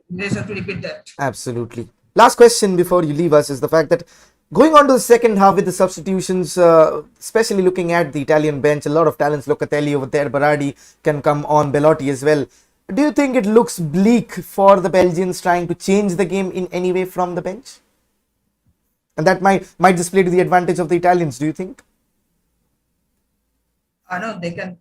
Let's hope to repeat that. Absolutely. Last question before you leave us is the fact that going on to the second half with the substitutions, especially looking at the Italian bench, a lot of talents, Locatelli over there, Berardi can come on, Belotti as well. Do you think it looks bleak for the Belgians trying to change the game in any way from the bench? And that might just play to the advantage of the Italians, do you think? No, they can.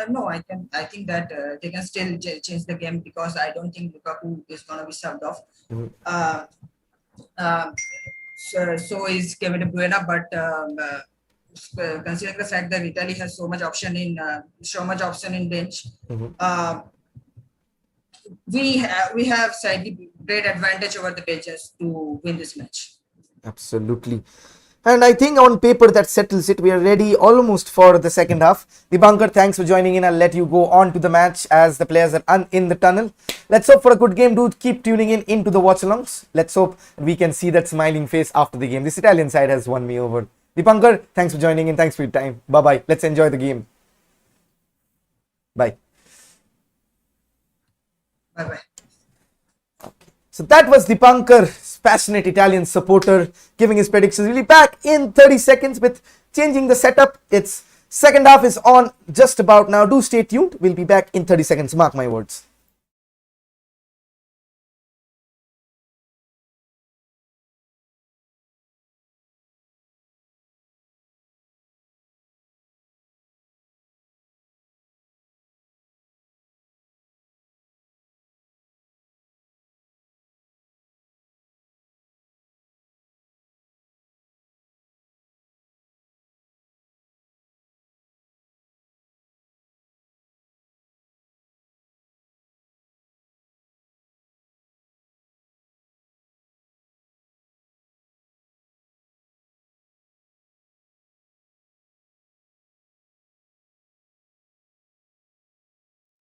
No, I think that they can still change the game, because I don't think Lukaku is going to be subbed off. So is Kevin De Bruyne, but considering the fact that Italy has so much option in bench, we have slightly great advantage over the Belgians to win this match. Absolutely. And I think on paper that settles it. We are ready almost for the second half. Dipankar, thanks for joining in. I'll let you go on to the match as the players are in the tunnel. Let's hope for a good game. Do keep tuning into the watch-alongs. Let's hope we can see that smiling face after the game. This Italian side has won me over. Dipankar, thanks for joining in. Thanks for your time. Bye-bye. Let's enjoy the game. Bye. Bye-bye. So that was Dipankar, passionate Italian supporter, giving his predictions. We'll be back in 30 seconds with changing the setup. Its second half is on just about now. Do stay tuned. We'll be back in 30 seconds. Mark my words.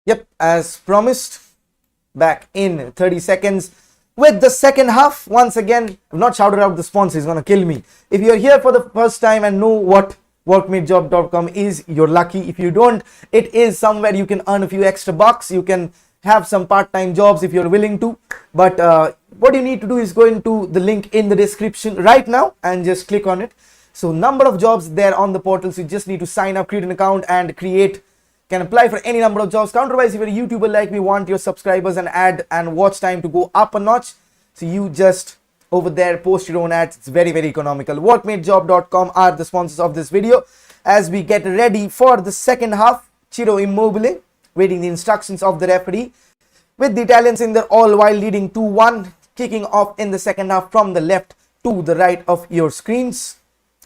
Yep, as promised, back in 30 seconds with the second half. Once again, I've not shouted out the sponsor, he's gonna kill me. If you're here for the first time and know what workmatejob.com is, you're lucky. If you don't, it is somewhere you can earn a few extra bucks. You can have some part-time jobs if you're willing to. But what you need to do is go into the link in the description right now and just click on it. So number of jobs there on the portal. So you just need to sign up, create an account and can apply for any number of jobs. Counterwise, if you're a YouTuber like me, want your subscribers and ad and watch time to go up a notch, so you just over there post your own ads. It's very, very economical. Workmatejob.com are the sponsors of this video. As we get ready for the second half, Ciro Immobile waiting the instructions of the referee, with the Italians in there all while leading 2-1, kicking off in the second half from the left to the right of your screens,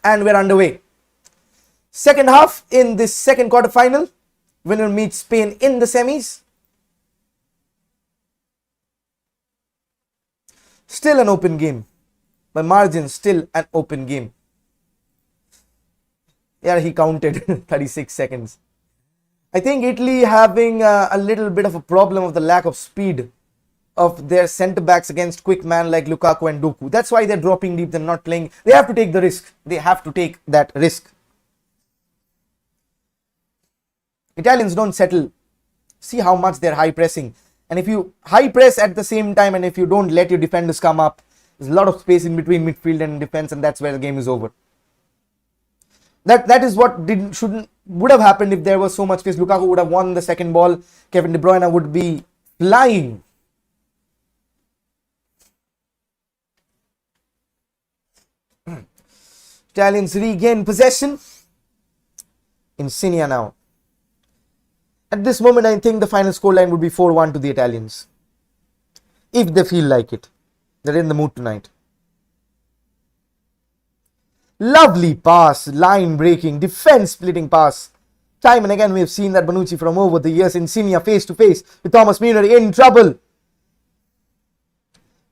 and we're underway. Second half in this second quarter final. Winner meets Spain in the semis. Still an open game. By margin, still an open game. Yeah, he counted 36 seconds. I think Italy having a little bit of a problem of the lack of speed of their centre backs against quick man like Lukaku and Doku. That's why they're dropping deep, they're not playing. They have to take the risk. They have to take that risk. Italians don't settle. See how much they're high pressing. And if you high press at the same time and if you don't let your defenders come up, there's a lot of space in between midfield and defense, and that's where the game is over. That is what would have happened if there was so much space. Lukaku would have won the second ball. Kevin De Bruyne would be flying. Italians regain possession. Insigne now. At this moment, I think the final scoreline would be 4-1 to the Italians. If they feel like it. They're in the mood tonight. Lovely pass, line breaking, defense splitting pass. Time and again we have seen that Bonucci from over the years. Insigne face to face with Thomas Müller in trouble.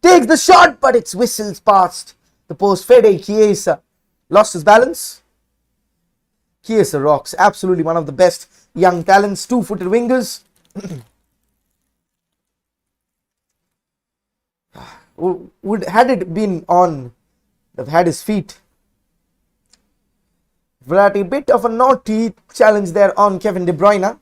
Takes the shot, but it's whistles past the post. Fede Chiesa lost his balance. Chiesa rocks. Absolutely one of the best young talents. Two-footed wingers. Had it been on, have had his feet. Verratti, bit of a naughty challenge there on Kevin De Bruyne.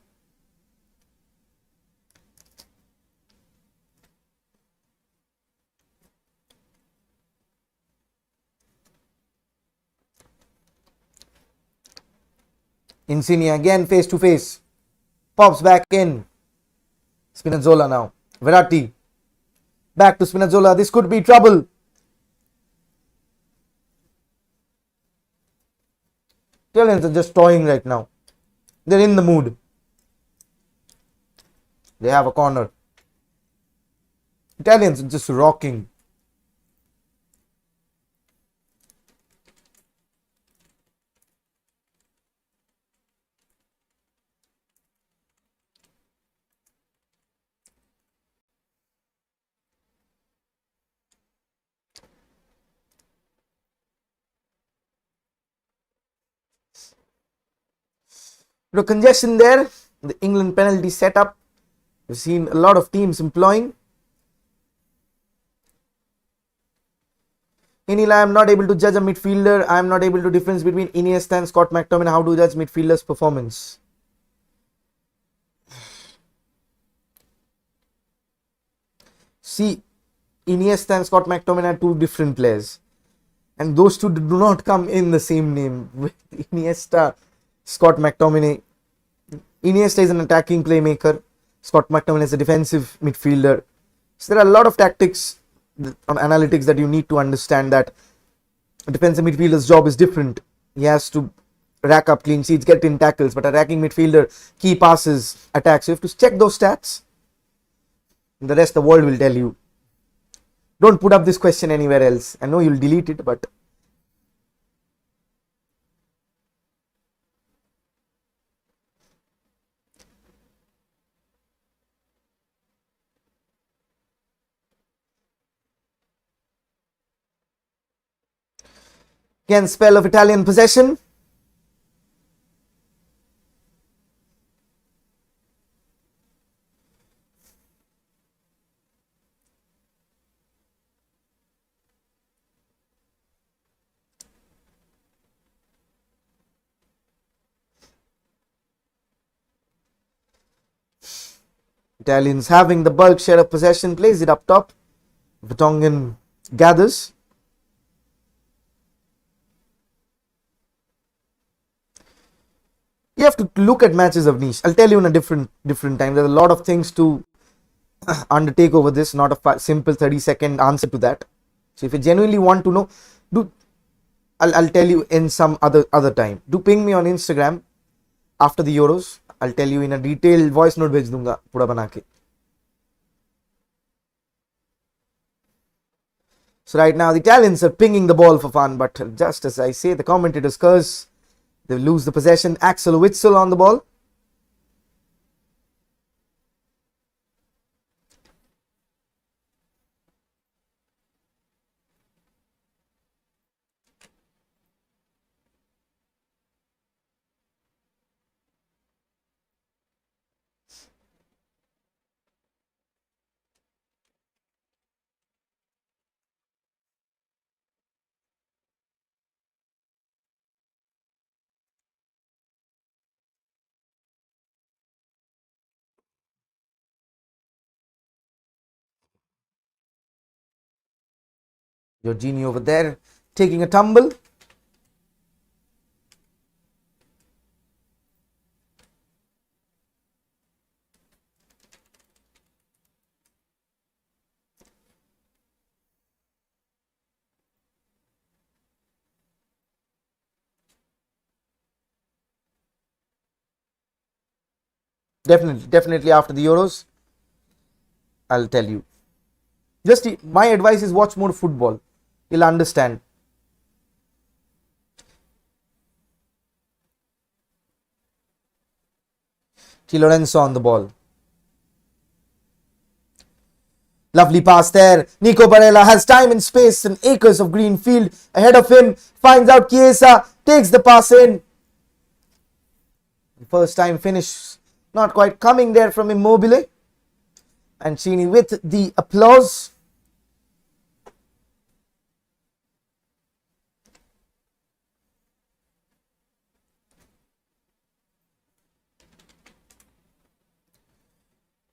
Insigne again face to face. Pops back in. Spinazzola now. Verratti. Back to Spinazzola. This could be trouble. Italians are just toying right now. They're in the mood. They have a corner. Italians are just rocking. The congestion there, the England penalty setup. We've seen a lot of teams employing. Inila, I am not able to judge a midfielder. I am not able to difference between Iniesta and Scott McTominay. How to judge midfielder's performance? See, Iniesta and Scott McTominay are two different players. And those two do not come in the same name. With Iniesta, Scott McTominay. Iniesta is an attacking playmaker. Scott McTominay is a defensive midfielder. So there are a lot of tactics on analytics that you need to understand, that a defensive midfielder's job is different. He has to rack up clean sheets, get in tackles, but attacking midfielder, key passes, attacks. You have to check those stats. The rest the world will tell you. Don't put up this question anywhere else. I know you'll delete it, but again, spell of Italian possession. Italians having the bulk share of possession, plays it up top. Vertonghen gathers. You have to look at matches of niche. I'll tell you in a different time. There's a lot of things to undertake over this, not a simple 30-second answer to that. So if you genuinely want to know, I'll tell you in some other time. Do ping me on Instagram after the Euros. I'll tell you in a detailed voice note भेज दूंगा पूरा बना के. So right now the Italians are pinging the ball for fun, but just as I say, the commentators curse. They lose the possession. Axel Witsel on the ball. Jorginho over there taking a tumble. Definitely after the Euros, I'll tell you. Just my advice is watch more football. You'll understand. Di Lorenzo on the ball. Lovely pass there. Nico Barella has time and space and acres of green field ahead of him. Finds out Chiesa. Takes the pass in. First time finish not quite coming there from Immobile. And Chini with the applause.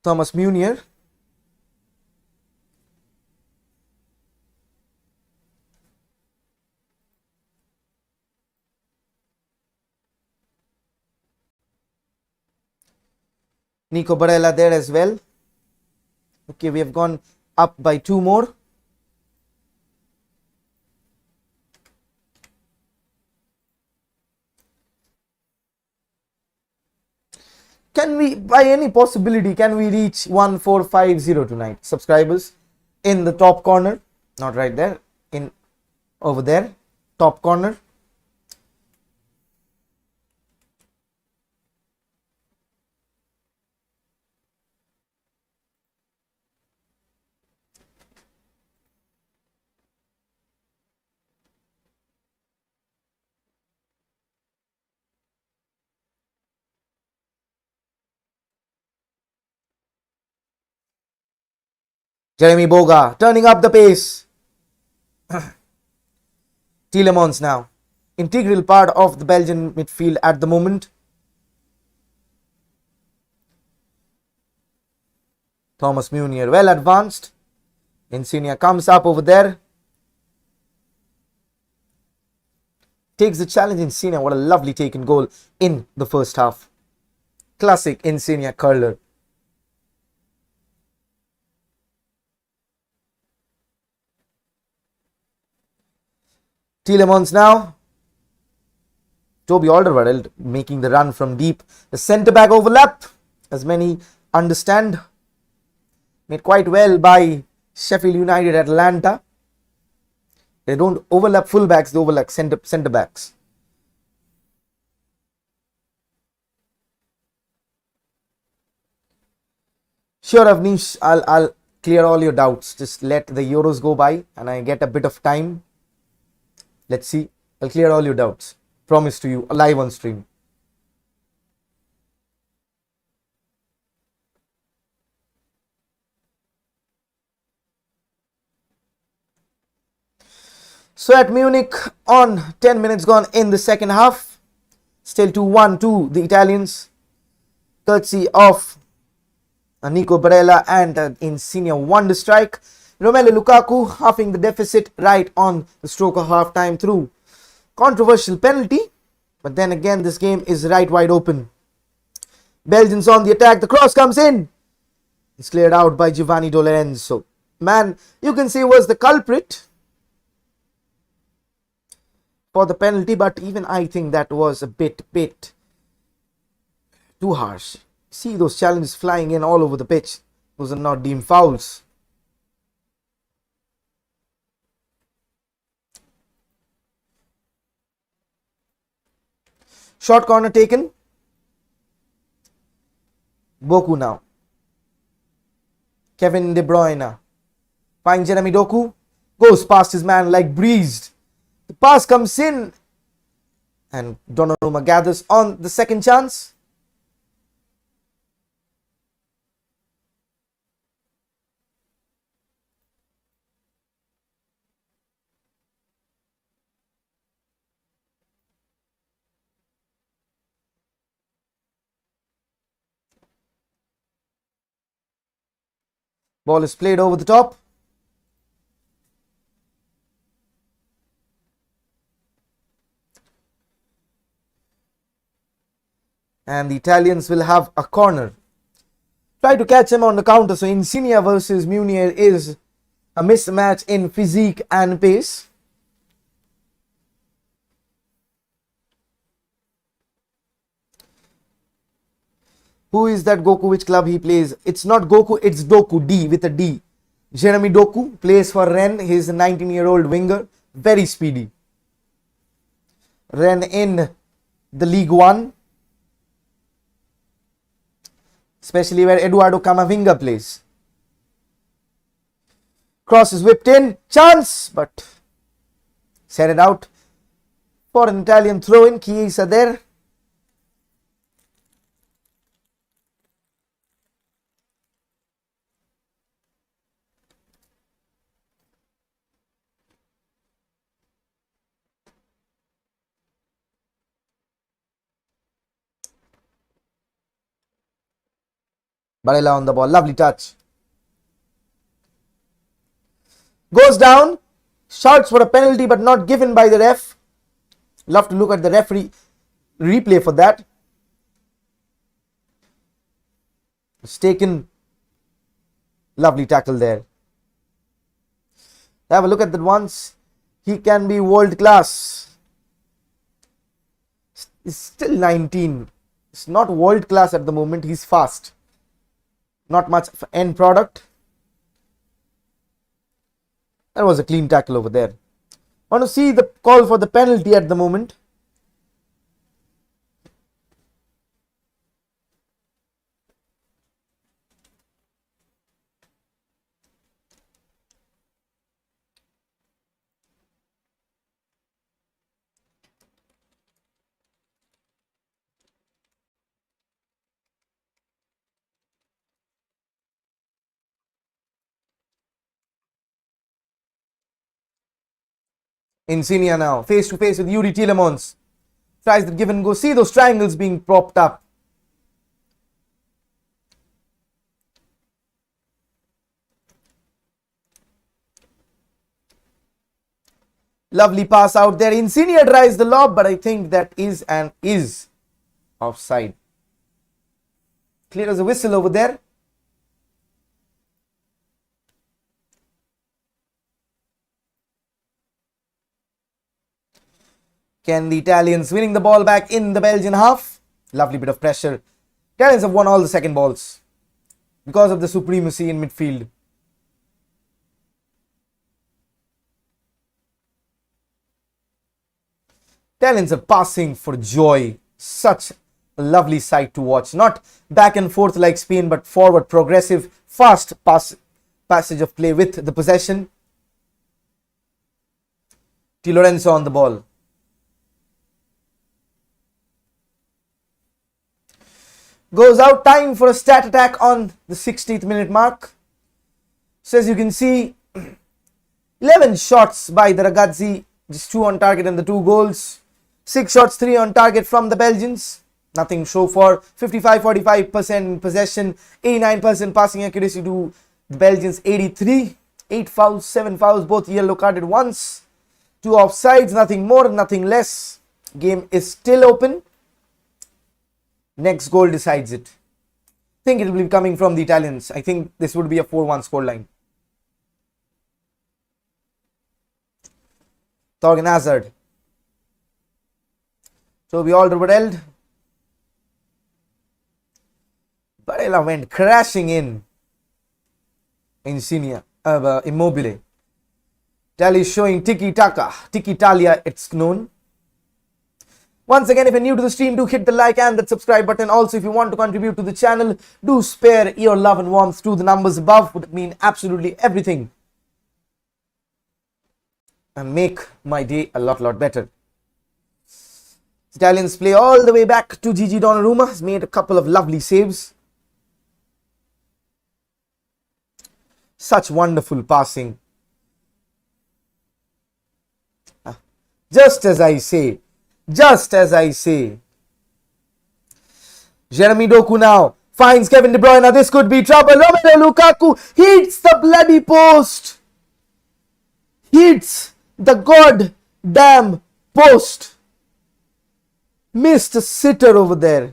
Thomas Munier. Nico Barella there as well. Okay, we have gone up by 2 more. Can we, by any possibility, can we reach 1450 tonight? Subscribers in the top corner, not right there, in over there, top corner. Jeremy Boga turning up the pace. Tielemans now, integral part of the Belgian midfield at the moment. Thomas Munier well advanced. Insigne comes up over there. Takes the challenge. Insigne, what a lovely taken goal in the first half. Classic Insigne curler. Tielemans now. Toby Alderweireld making the run from deep. The centre back overlap, as many understand. Made quite well by Sheffield United Atlanta. They don't overlap fullbacks, they overlap centre backs. Sure, Avnish, I'll clear all your doubts. Just let the Euros go by and I get a bit of time. Let's see. I'll clear all your doubts. Promise to you, live on stream. So at Munich, on 10 minutes gone in the second half. Still 2-1 to the Italians. Courtesy of Nico Barella and Insigne won the strike. Romelu Lukaku halving the deficit right on the stroke of half time through controversial penalty. But then again, this game is right wide open. Belgians on the attack. The cross comes in. It's cleared out by Giovanni Di Lorenzo. Man, you can say was the culprit for the penalty, but even I think that was a bit too harsh. See those challenges flying in all over the pitch. Those are not deemed fouls. Short corner taken. Boku now. Kevin De Bruyne finds Jeremy Doku. Goes past his man like breezed. The pass comes in. And Donnarumma gathers on the second chance. Ball is played over the top. And the Italians will have a corner. Try to catch him on the counter. So Insigne versus Munier is a mismatch in physique and pace. Who is that Goku? Which club he plays? It's not Goku, it's Doku, D with a D. Jeremy Doku plays for Rennes. He's a 19-year-old winger. Very speedy. Rennes in the League One. especially where Eduardo Camavinga plays. Cross is whipped in, chance, but set it out for an Italian throw-in. Chiesa there. Barella on the ball, lovely touch. Goes down, shouts for a penalty but not given by the ref. Love to look at the referee replay for that. It's taken. Lovely tackle there. Have a look at that once. He can be world class. He's still 19. It's not world class at the moment. He's fast. Not much end product. That was a clean tackle over there. Want to see the call for the penalty at the moment. Insigne now, face to face with Yuri Tielemans. Tries the give and go. See those triangles being propped up. Lovely pass out there. Insigne drives the lob, but I think that is offside. Clear as a whistle over there. Can the Italians winning the ball back in the Belgian half? Lovely bit of pressure. Italians have won all the second balls because of the supremacy in midfield. Italians are passing for joy. Such a lovely sight to watch. Not back and forth like Spain, but forward, progressive, fast passage of play with the possession. Di Lorenzo on the ball. Goes out, time for a stat attack on the 60th minute mark. So as you can see, 11 shots by the Ragazzi, just 2 on target and the 2 goals. 6 shots, 3 on target from the Belgians. Nothing to show for. 55-45% possession, 89% passing accuracy to the Belgians, 83. 8 fouls, 7 fouls, both yellow carded once. 2 offsides, nothing more, nothing less. Game is still open. Next goal decides it. I think it will be coming from the Italians. I think this would be a 4-1 scoreline. Thorgan Hazard. Toby Alderweireld. Barella went crashing in. Insigne. Immobile. Italy showing tiki-taka. Tiki-Talia it's known. Once again, if you're new to the stream, do hit the like and that subscribe button. Also, if you want to contribute to the channel, do spare your love and warmth to the numbers above. Would mean absolutely everything. And make my day a lot better. Italians play all the way back to Gigi Donnarumma. Has made a couple of lovely saves. Such wonderful passing. Just as I say. Just as I say. Jeremy Doku now finds Kevin De Bruyne. This could be trouble. Romelu Lukaku hits the bloody post. Hits the goddamn post. Missed a sitter over there.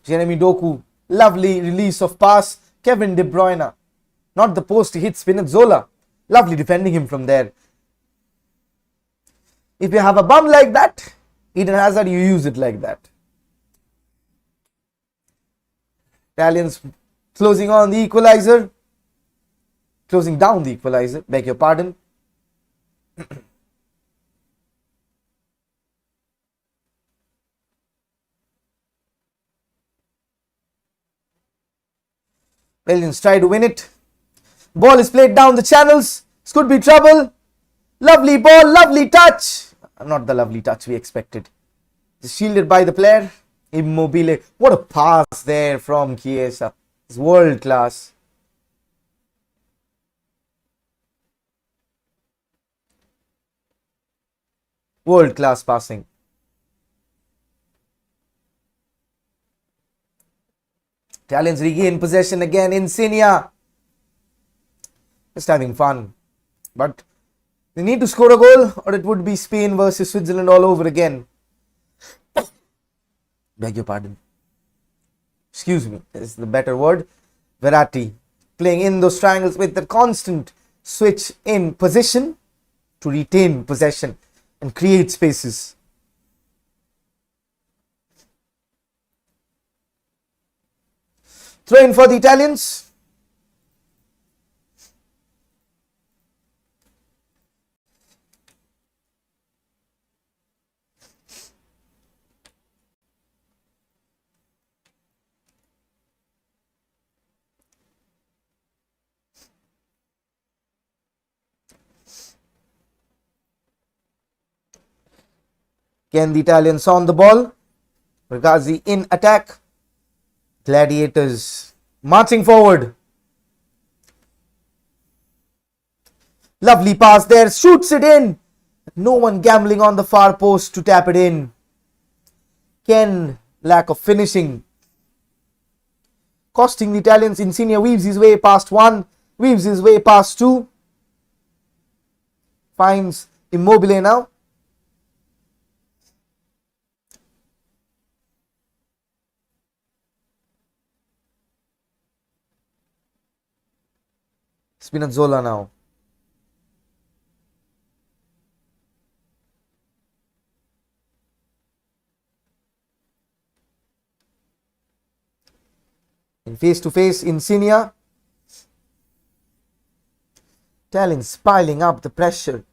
Jeremy Doku. Lovely release of pass. Kevin De Bruyne. Not the post. He hits Spinazzola. Lovely defending him from there. If you have a bum like that, Eden Hazard, you use it like that. Italians closing on the equalizer. Closing down the equalizer. Beg your pardon. Belgians try to win it. Ball is played down the channels. This could be trouble. Lovely ball, lovely touch. Not the lovely touch we expected. Just shielded by the player. Immobile. What a pass there from Chiesa. It's world class. World class passing. Italians regain possession again. Insigne. Just having fun. But they need to score a goal or it would be Spain versus Switzerland all over again. Beg your pardon. Excuse me, is the better word. Verratti playing in those triangles with the constant switch in position to retain possession and create spaces. Throw in for the Italians. Again, the Italians on the ball. Ragazzi in attack. Gladiators marching forward. Lovely pass there. Shoots it in. No one gambling on the far post to tap it in. Ken, lack of finishing. Costing the Italians. Insigne weaves his way past one. Weaves his way past two. Finds Immobile now. Spinazzola now. In face to face, Insigne. Italians piling up the pressure.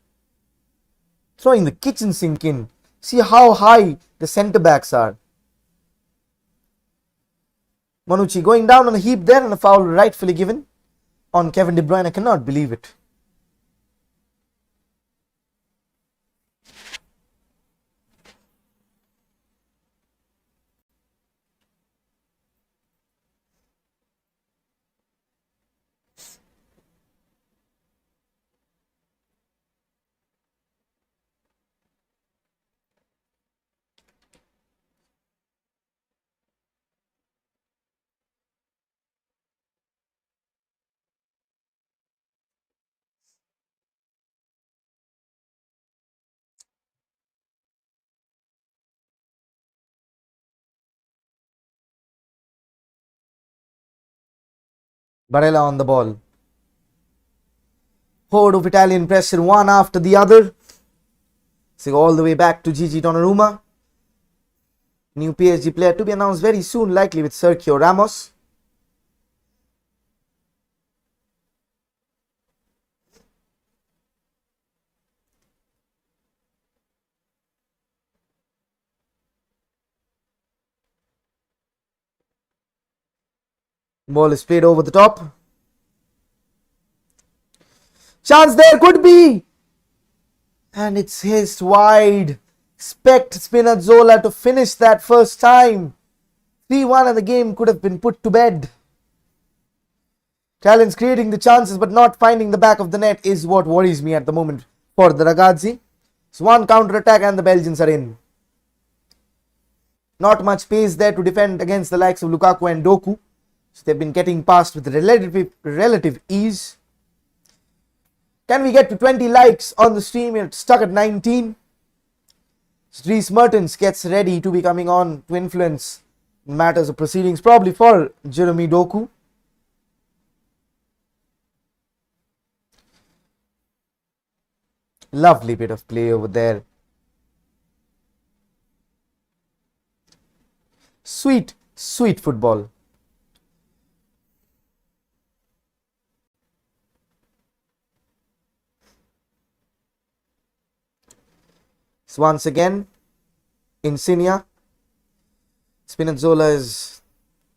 Throwing the kitchen sink in. See how high the centre backs are. Manucci going down on a heap there and a foul rightfully given on Kevin De Bruyne. I cannot believe it. Barella on the ball. Horde of Italian pressure, one after the other. So all the way back to Gigi Donnarumma. New PSG player to be announced very soon, likely with Sergio Ramos. Ball is played over the top. Chance there, could be. And it's hissed wide. Expect Spinazzola to finish that first time. 3-1 and the game could have been put to bed. Italians creating the chances but not finding the back of the net is what worries me at the moment for the Ragazzi. It's one counter attack and the Belgians are in. Not much pace there to defend against the likes of Lukaku and Doku. So they've been getting past with relative ease. Can we get to 20 likes on the stream? We're stuck at 19. Dries Mertens gets ready to be coming on to influence matters of proceedings, probably for Jeremy Doku. Lovely bit of play over there. Sweet, sweet football. So once again, Insigne. Spinazzola is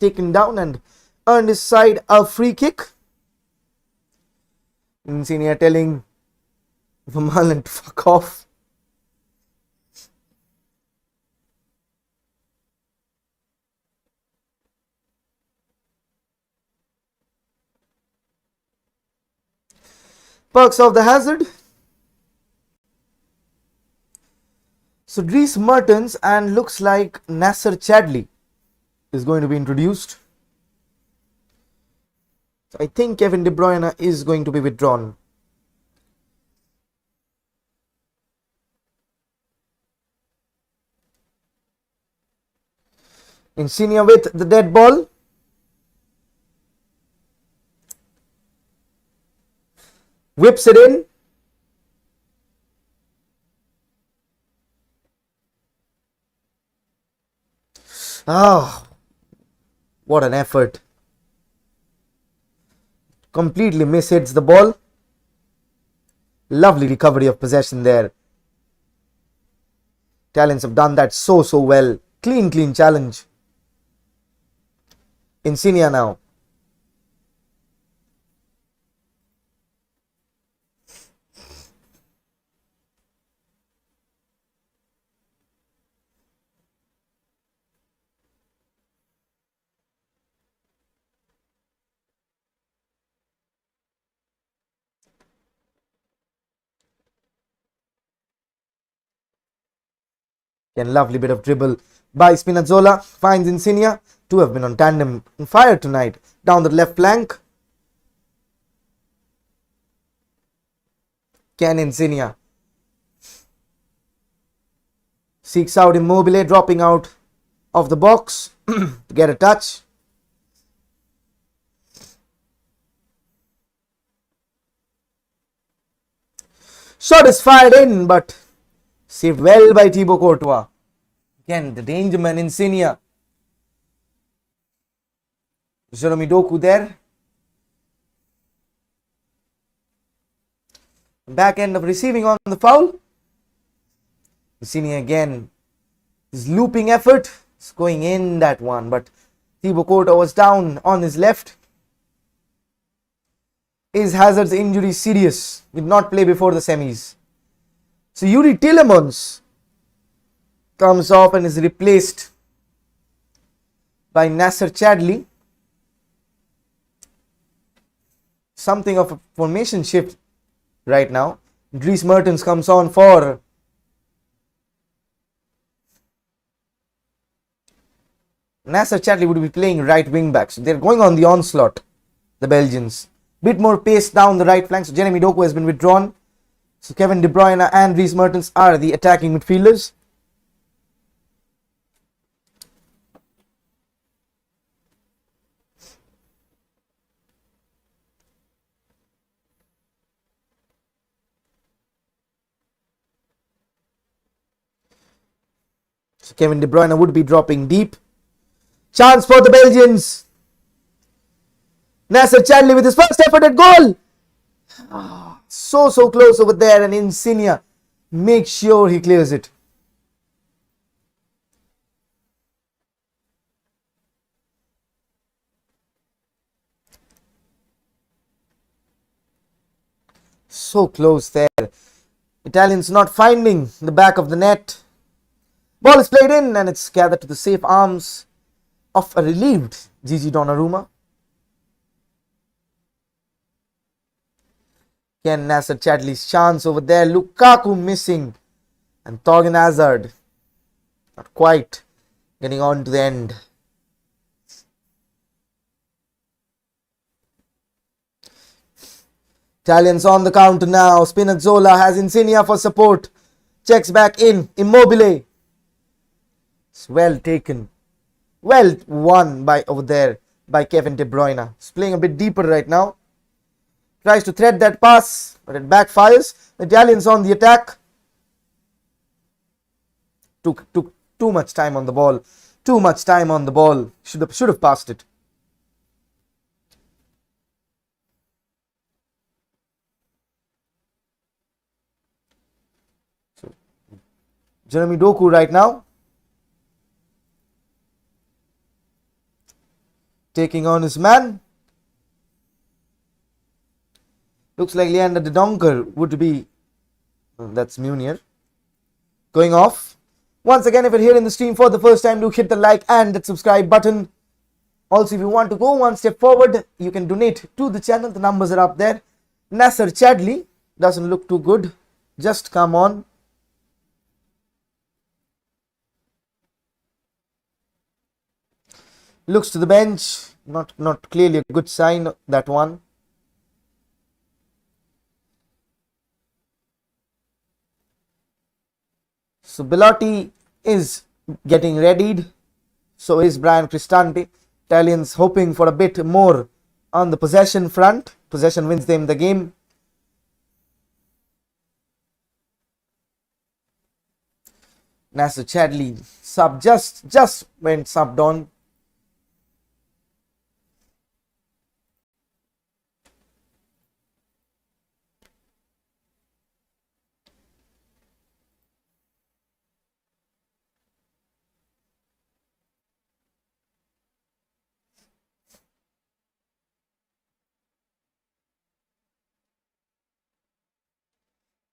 taken down and earned his side a free kick. Insigne telling Vermaelen to fuck off. Perks of the hazard. So Dries Mertens and looks like Nasser Chadli is going to be introduced. So I think Kevin De Bruyne is going to be withdrawn. Insigne with the dead ball. Whips it in. Oh, what an effort. Completely mishits the ball. Lovely recovery of possession there. Italians have done that so well. Clean challenge. Insigne now. Again, lovely bit of dribble by Spinazzola. Finds Insigne. Two have been on tandem and fire tonight. Down the left flank. KEANE Insigne. Seeks out Immobile, dropping out of the box to get a touch. Shot is fired in, but saved well by Thibaut Courtois. Again, the danger man Insigne. Jeremy Doku there. Back end of receiving on the foul. Insigne again. His looping effort is going in that one, but Thibaut Courtois was down on his left. Is Hazard's injury serious? Did not play before the semis. So Yuri Tielemans comes off and is replaced by Nasser Chadli. Something of a formation shift right now. Dries Mertens comes on for Nasser Chadli would be playing right wing back. So they're going on the onslaught, the Belgians. Bit more pace down the right flank. So Jeremy Doku has been withdrawn. So Kevin De Bruyne and Dries Mertens are the attacking midfielders. So Kevin De Bruyne would be dropping deep. Chance for the Belgians. Nasser Chadli with his first effort at goal. So close over there, and Insigne makes sure he clears it. So close there. Italians not finding the back of the net. Ball is played in and it's gathered to the safe arms of a relieved Gigi Donnarumma. Again, Nasser Chadli's chance over there. Lukaku missing. And Thorgan Hazard not quite getting on to the end. Italians on the counter now. Spinazzola has Insigne for support. Checks back in. Immobile. It's well taken. Well won by over there by Kevin De Bruyne. He's playing a bit deeper right now. Tries to thread that pass, but it backfires. The Italians on the attack. Took too much time on the ball. Too much time on the ball. Should have passed it. So, Jeremy Doku right now. taking on his man. Looks like Leander de Donker would be, that's Munir, going off. Once again, if you're here in the stream for the first time, do hit the like and that subscribe button. Also, if you want to go one step forward, you can donate to the channel. The numbers are up there. Nasser Chadli doesn't look too good. Just come on. Looks to the bench. Not clearly a good sign, that one. So Bellotti is getting readied. So is Brian Cristante. Italians hoping for a bit more on the possession front. Possession wins them the game. Nasser Chadli sub just went subbed on.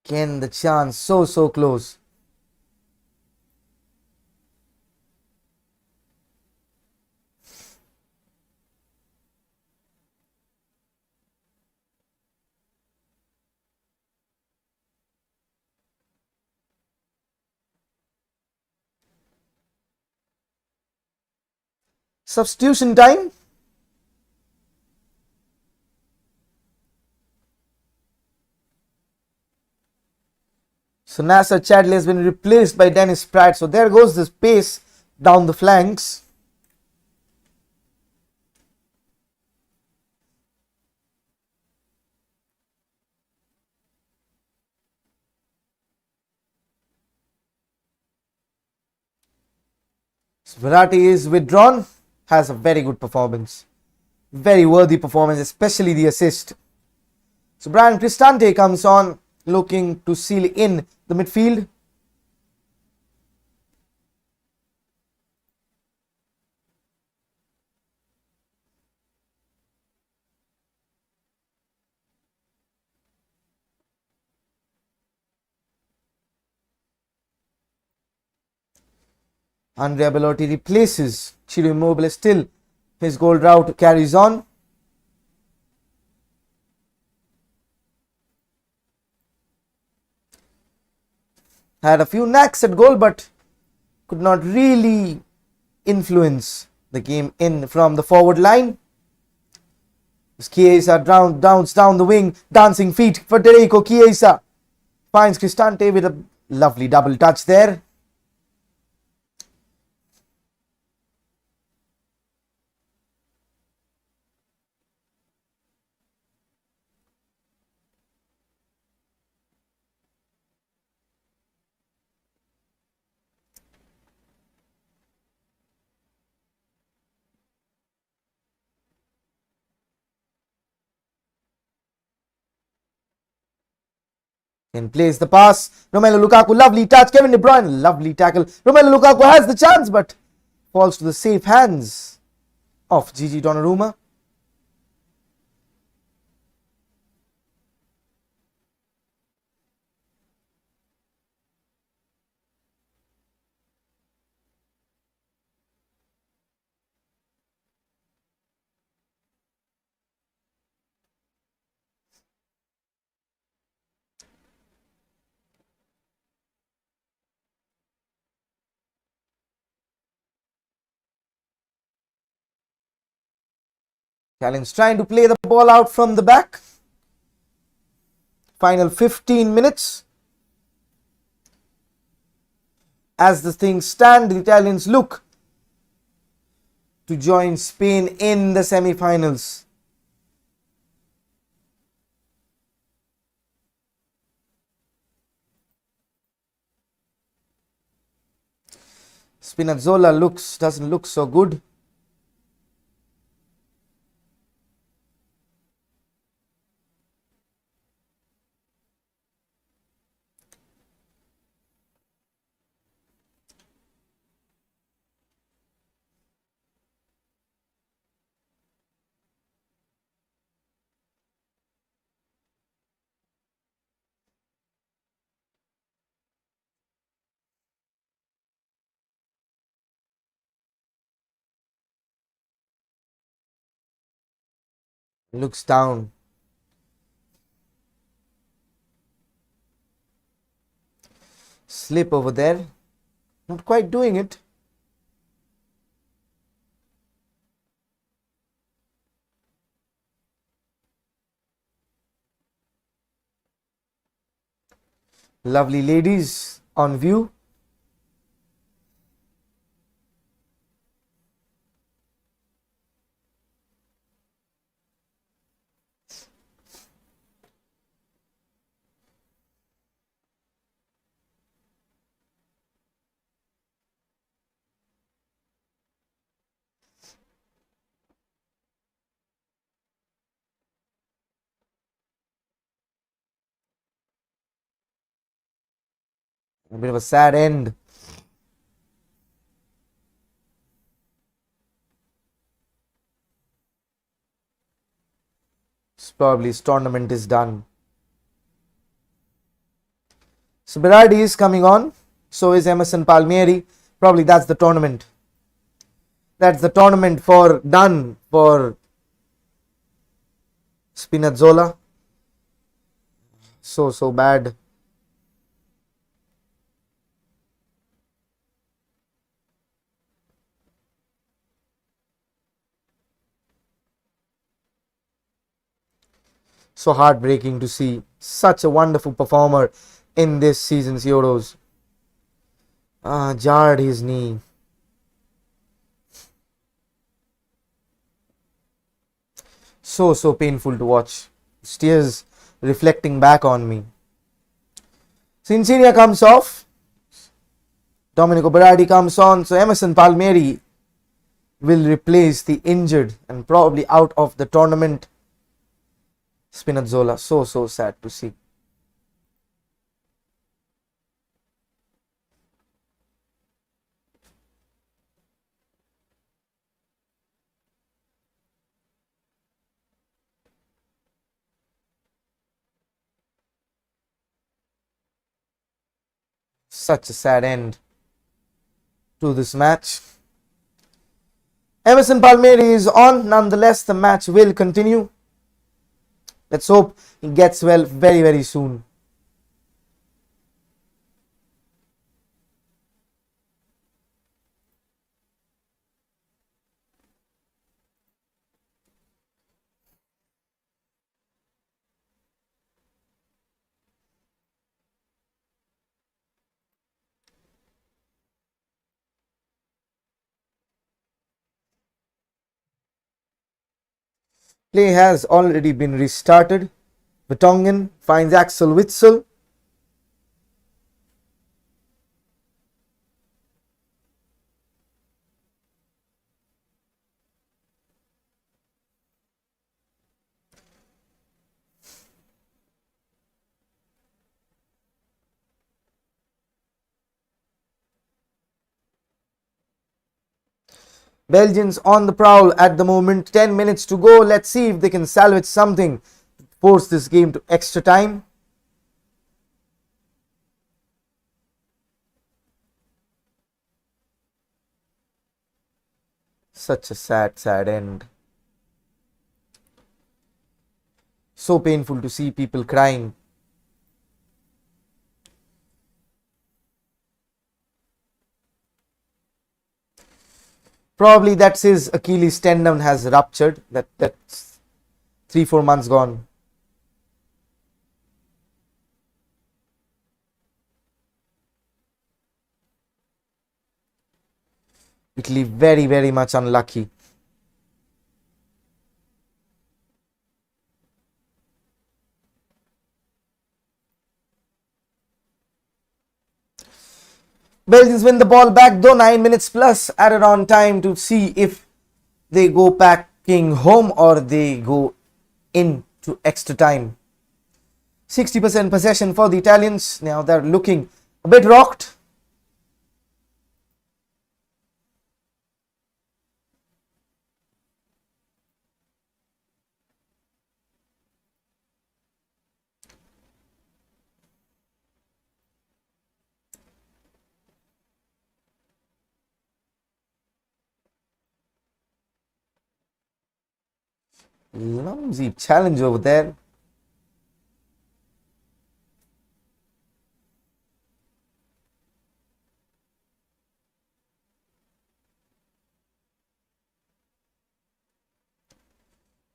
Again the chance, so close. Substitution time. So Nasser Chadli has been replaced by Dennis Pratt. So there goes this pace down the flanks. So Verratti is withdrawn. Has a very good performance. Very worthy performance, especially the assist. So Brian Cristante comes on, looking to seal in the midfield. Andrea Bellotti replaces Ciro Immobile. Still, his goal route carries on. Had a few knacks at goal, but could not really influence the game in from the forward line. Chiesa downs down the wing, dancing feet. Federico Chiesa finds Cristante with a lovely double touch there. And plays the pass. Romelu Lukaku, lovely touch. Kevin De Bruyne, lovely tackle. Romelu Lukaku has the chance, but falls to the safe hands of Gigi Donnarumma. Italians trying to play the ball out from the back. Final 15 minutes. As the things stand, the Italians look to join Spain in the semi-finals. Spinazzola doesn't look so good. Looks down. Slip over there. Not quite doing it. Lovely ladies on view. A bit of a sad end. Probably his tournament is done. So Berardi is coming on. So is Emerson Palmieri. Probably that's the tournament. That's the tournament for done for Spinazzola. So bad. So heartbreaking to see such a wonderful performer in this season's Euros. Jarred his knee. So painful to watch. Tears reflecting back on me. Insigne comes off. Domenico Berardi comes on. So Emerson Palmieri will replace the injured and probably out of the tournament Spinazzola. So sad to see. Such a sad end to this match. Emerson Palmieri is on. Nonetheless, the match will continue. Let's hope he gets well very, very soon. Play has already been restarted. Vertonghen finds Axel Witsel. Belgians on the prowl at the moment. 10 minutes to go. Let's see if they can salvage something. Force this game to extra time. Such a sad end. So painful to see people crying. Probably that's his Achilles tendon has ruptured. That's 3-4 months gone. Italy very, very much unlucky. Belgians win the ball back though. 9 minutes plus added on time to see if they go packing home or they go into extra time. 60% possession for the Italians. Now they're looking a bit rocked. Clumsy challenge over there.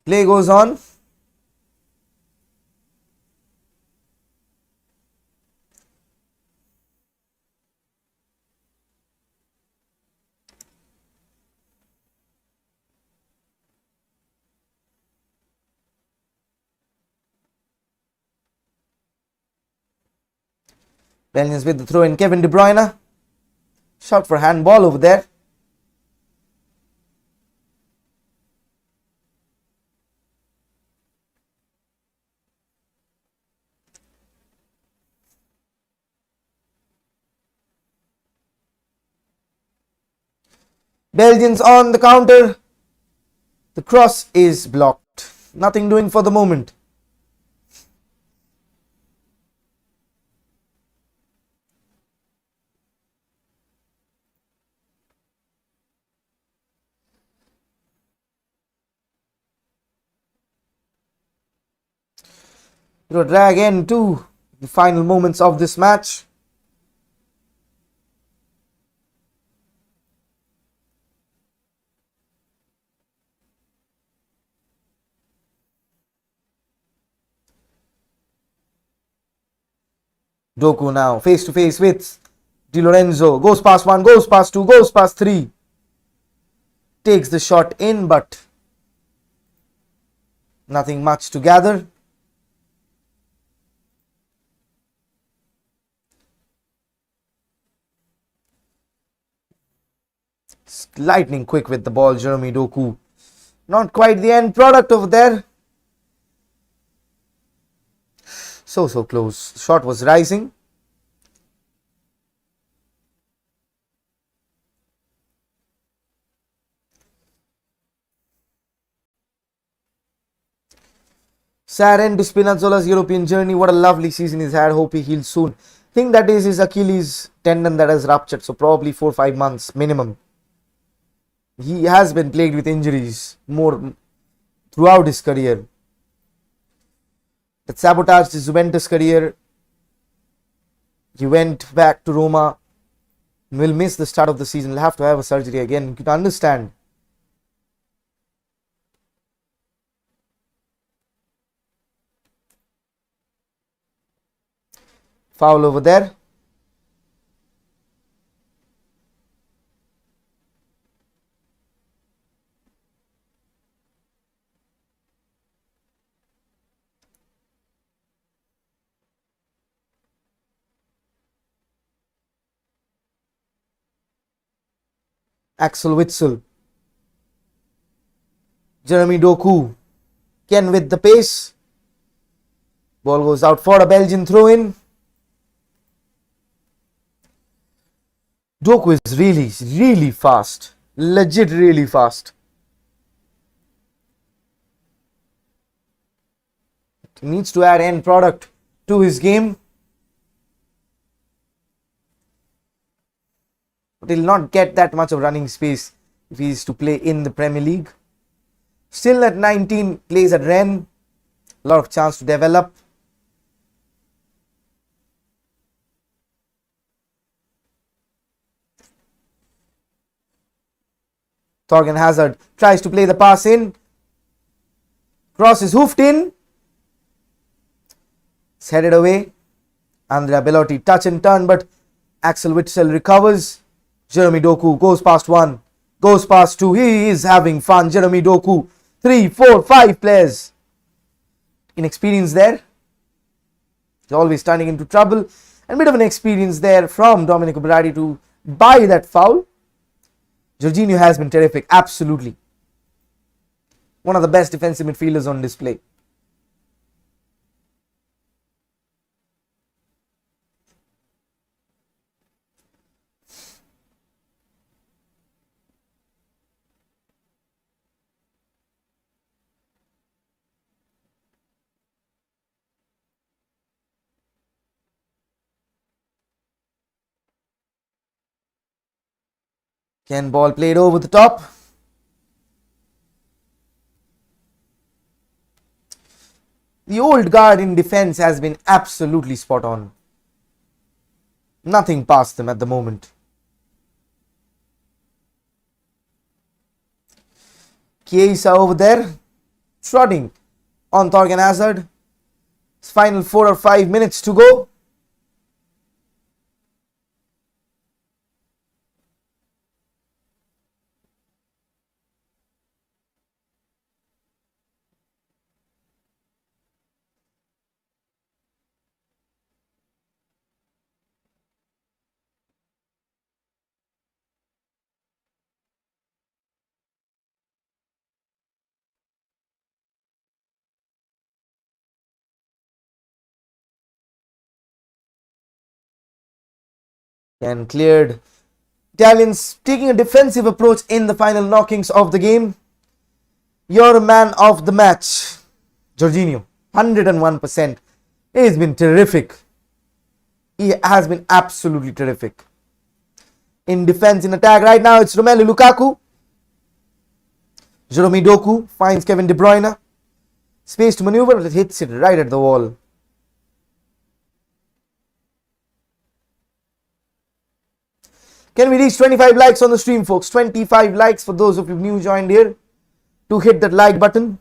Play goes on. Belgians with the throw in. Kevin De Bruyne. Shout for handball over there. Belgians on the counter. The cross is blocked. Nothing doing for the moment. Drag into the final moments of this match. Doku now face to face with Di Lorenzo. Goes past one, goes past two, goes past three. Takes the shot in, but nothing much to gather. Lightning quick with the ball, Jeremy Doku. Not quite the end product over there. So close. Shot was rising. Sad end to Spinazzola's European journey. What a lovely season he's had. Hope he heals soon. Think that is his Achilles tendon that has ruptured. So probably 4-5 months minimum. He has been plagued with injuries more throughout his career. That sabotaged his Juventus career. He went back to Roma. Will miss the start of the season. Will have to have a surgery again. You can understand. Foul over there. Axel Witsel. Jeremy Doku. Ken with the pace. Ball goes out for a Belgian throw in. Doku is really fast. Legit really fast. He needs to add end product to his game. But he'll not get that much of running space if he is to play in the Premier League. Still at 19, plays at Rennes. A lot of chance to develop. Thorgan Hazard tries to play the pass in. Cross is hoofed in. It's headed away. Andrea Bellotti touch and turn, but Axel Witsel recovers. Jeremy Doku goes past one, goes past two. He is having fun. Jeremy Doku. 3, 4, 5 players. Inexperience there. He's always turning into trouble. And a bit of an experience there from Domenico Berardi to buy that foul. Jorginho has been terrific. Absolutely. One of the best defensive midfielders on display. Ken ball played over the top. The old guard in defense has been absolutely spot on. Nothing past them at the moment. Chiesa over there, trotting on Thorgan Hazard. It's final 4 or 5 minutes to go. And cleared. Italians taking a defensive approach in the final knockings of the game. Your man of the match, Jorginho, 101%. He's been terrific. He has been absolutely terrific. In defense, in attack, right now it's Romelu Lukaku. Jerome Doku finds Kevin De Bruyne. Space to maneuver, but it hits it right at the wall. Can we reach 25 likes on the stream, folks? 25 likes for those of you new joined here. To hit that like button. And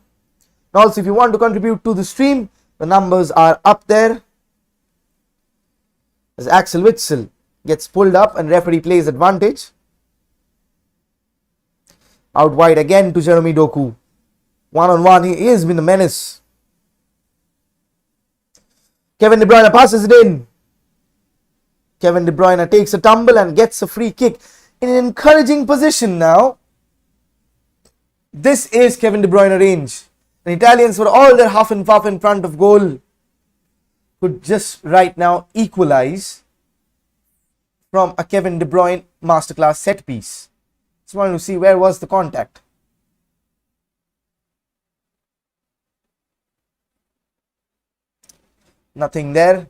also, if you want to contribute to the stream, the numbers are up there. As Axel Witsel gets pulled up and referee plays advantage. Out wide again to Jeremy Doku. One-on-one, he has been a menace. Kevin De Bruyne passes it in. Kevin De Bruyne takes a tumble and gets a free kick in an encouraging position now. This is Kevin De Bruyne range. The Italians, for all their huff and puff in front of goal, could just right now equalize from a Kevin De Bruyne masterclass set piece. Just wanted to see where was the contact. Nothing there.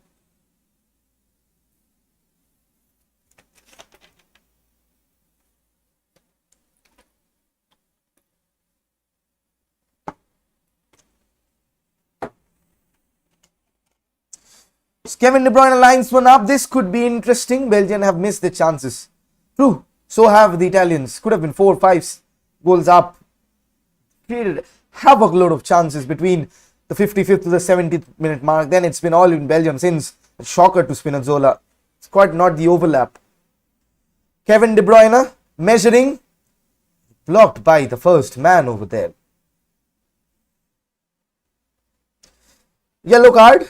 Kevin De Bruyne lines one up. This could be interesting. Belgium have missed their chances. True. So have the Italians. Could have been 4 or 5 goals up. Created havoc load of chances between the 55th to the 70th minute mark. Then it's been all in Belgium since. A shocker to Spinazzola. It's quite not the overlap. Kevin De Bruyne measuring. Blocked by the first man over there. Yellow card.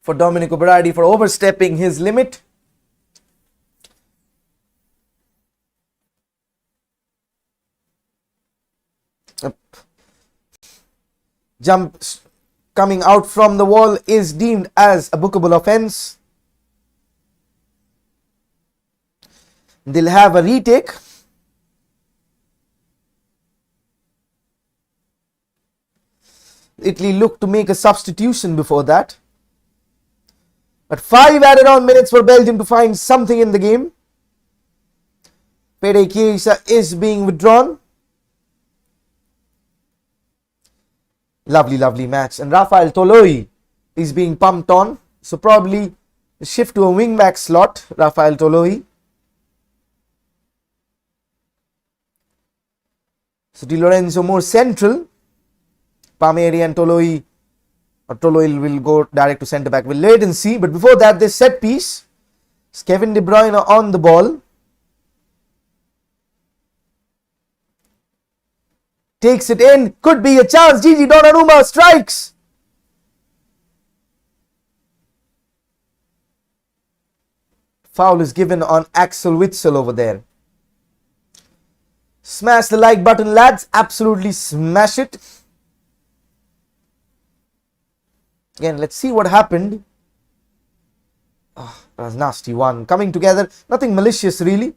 For Domenico Berardi for overstepping his limit. Jump coming out from the wall is deemed as a bookable offence. They'll have a retake. Italy looked to make a substitution before that. But 5 added on minutes for Belgium to find something in the game. Pere Chiesa is being withdrawn. Lovely, lovely match. And Rafael Toloi is being pumped on. So probably shift to a wing-back slot, Rafael Toloi. So Di Lorenzo more central. Palmieri and Toloi. Or Toloi will go direct to centre back. We'll wait and see. But before that, this set piece. It's Kevin De Bruyne on the ball. Takes it in. Could be a chance. Gigi Donnarumma strikes. Foul is given on Axel Witsel over there. Smash the like button, lads. Absolutely smash it. Again, let's see what happened. Oh, that was a nasty one. Coming together. Nothing malicious, really.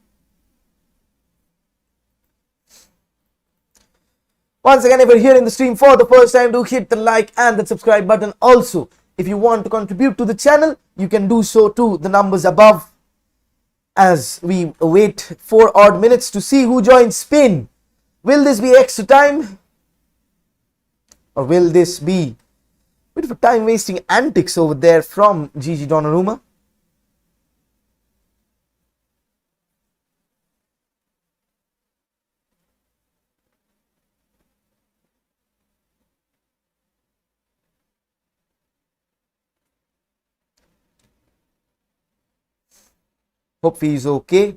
Once again, if you're here in the stream for the first time, do hit the like and the subscribe button. Also, if you want to contribute to the channel, you can do so too. The numbers above. As we await 4 odd minutes to see who joins Spain Will this be extra time? Or will this be a bit of a time-wasting antics over there from Gigi Donnarumma? Hope he's okay.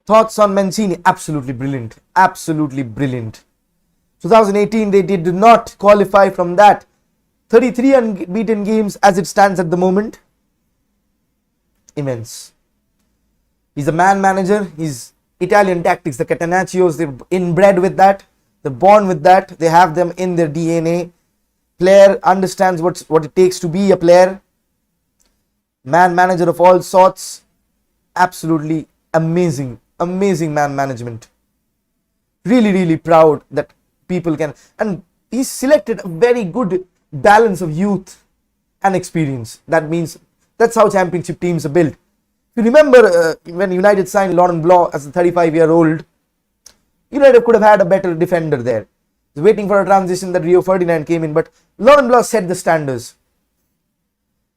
Thoughts on Mancini? Absolutely brilliant. Absolutely brilliant. 2018, they did not qualify from that. 33 unbeaten games as it stands at the moment. Immense. He's a man manager. He's Italian tactics, the Catenaccios, they're inbred with that. They're born with that. They have them in their DNA. Player understands what it takes to be a player. Man manager of all sorts. Absolutely amazing. Amazing man management. Really, really proud that people can. And he's selected a very good balance of youth and experience. That means that's how championship teams are built. If you remember when United signed Laurent Blanc as a 35-year-old, United could have had a better defender there. He was waiting for a transition that Rio Ferdinand came in, but Laurent Blanc set the standards.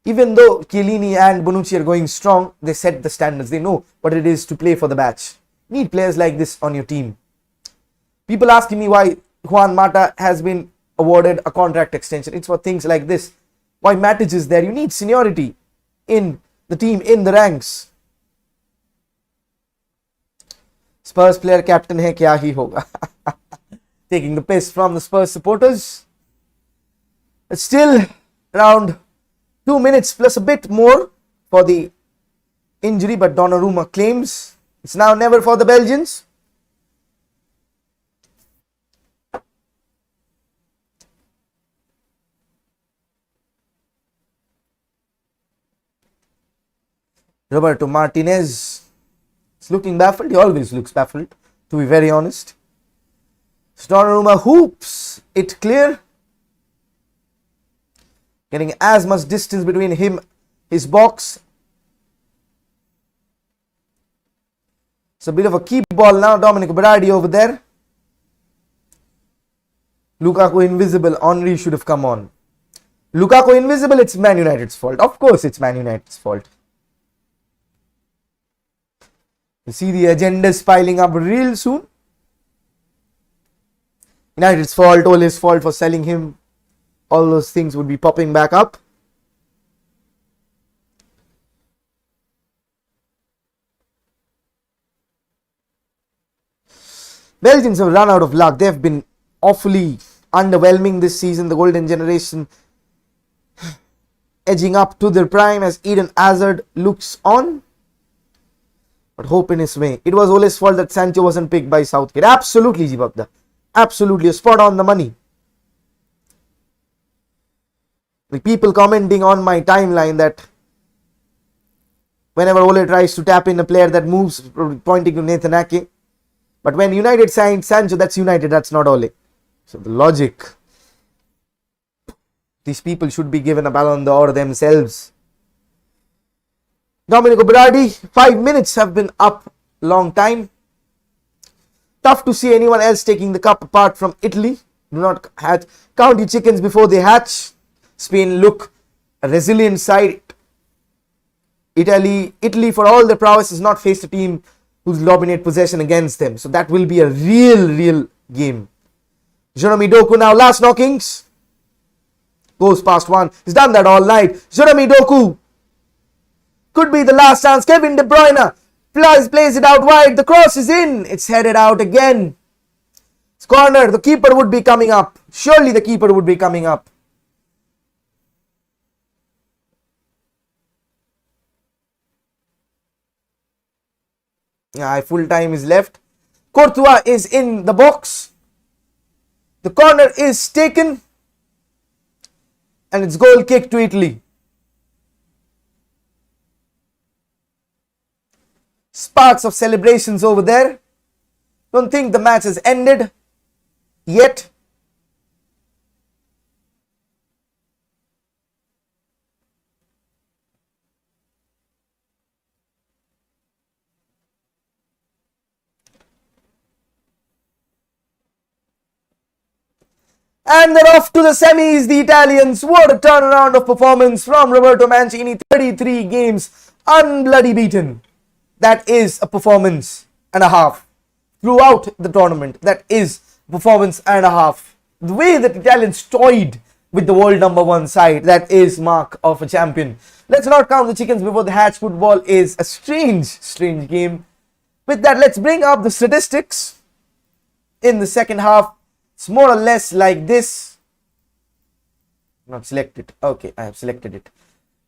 Even though Chiellini and Bonucci are going strong, they set the standards. They know what it is to play for the batch. Need players like this on your team. People asking me why Juan Mata has been awarded a contract extension. It's for things like this. Why Matic is there? You need seniority in the team, in the ranks. Spurs player captain hai, kya hi hoga. Taking the piss from the Spurs supporters. It's still around 2 minutes plus a bit more for the injury, but Donnarumma claims it's now never for the Belgians. Roberto Martinez is looking baffled. He always looks baffled, to be very honest. Donnarumma hoops it clear. Getting as much distance between him, his box. It's a bit of a keep ball now. Dominic Berardi over there. Lukaku invisible. Henry should have come on. Lukaku invisible. It's Man United's fault. Of course, it's Man United's fault. You see the agendas piling up real soon. United's fault. Ole's fault for selling him. All those things would be popping back up. Belgians have run out of luck. They have been awfully underwhelming this season. The golden generation edging up to their prime as Eden Hazard looks on. But hope in his way. It was Ole's fault that Sancho wasn't picked by Southgate. Absolutely, Jibabda. Absolutely, a spot on the money. The people commenting on my timeline that whenever Ole tries to tap in a player that moves, pointing to Nathan Ake. But when United signed Sancho, that's United, that's not Ole. So the logic. These people should be given a Ballon d'Or themselves. Domenico Berardi, 5 minutes have been up long time. Tough to see anyone else taking the cup apart from Italy. Do not count your chickens before they hatch. Spain look a resilient side. Italy for all their prowess has not faced a team who's dominate possession against them. So that will be a real game. Jeremy Doku now, last knockings. Goes past one. He's done that all night. Jeremy Doku. Could be the last chance. Kevin De Bruyne plays it out wide. The cross is in. It's headed out again. It's corner. The keeper would be coming up. Surely the keeper would be coming up. Yeah, full time is left. Courtois is in the box. The corner is taken. And it's goal kick to Italy. Sparks of celebrations over there. Don't think the match has ended yet. And they're off to the semis, the Italians. What a turnaround of performance from Roberto Mancini. 33 games, unbloody beaten. That is a performance and a half. Throughout the tournament, that is performance and a half. The way that Italians toyed with the world number 1 side, that is mark of a champion. Let's not count the chickens before the hatch. Football is a strange game. With that, let's bring up the statistics in the second half. It's more or less like this. Not selected. Okay, I have selected it.